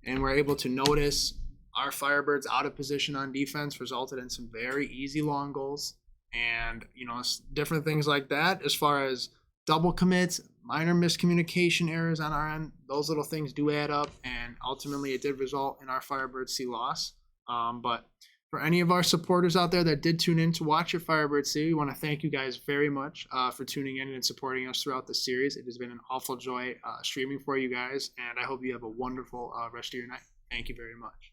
and were able to notice our Firebirds out of position on defense, resulted in some very easy long goals. And, you know, different things like that as far as double commits, minor miscommunication errors on our end. Those little things do add up, and ultimately it did result in our Firebird C loss. But for any of our supporters out there that did tune in to watch your Firebird C, we want to thank you guys very much for tuning in and supporting us throughout the series. It has been an awful joy streaming for you guys, and I hope you have a wonderful rest of your night. Thank you very much.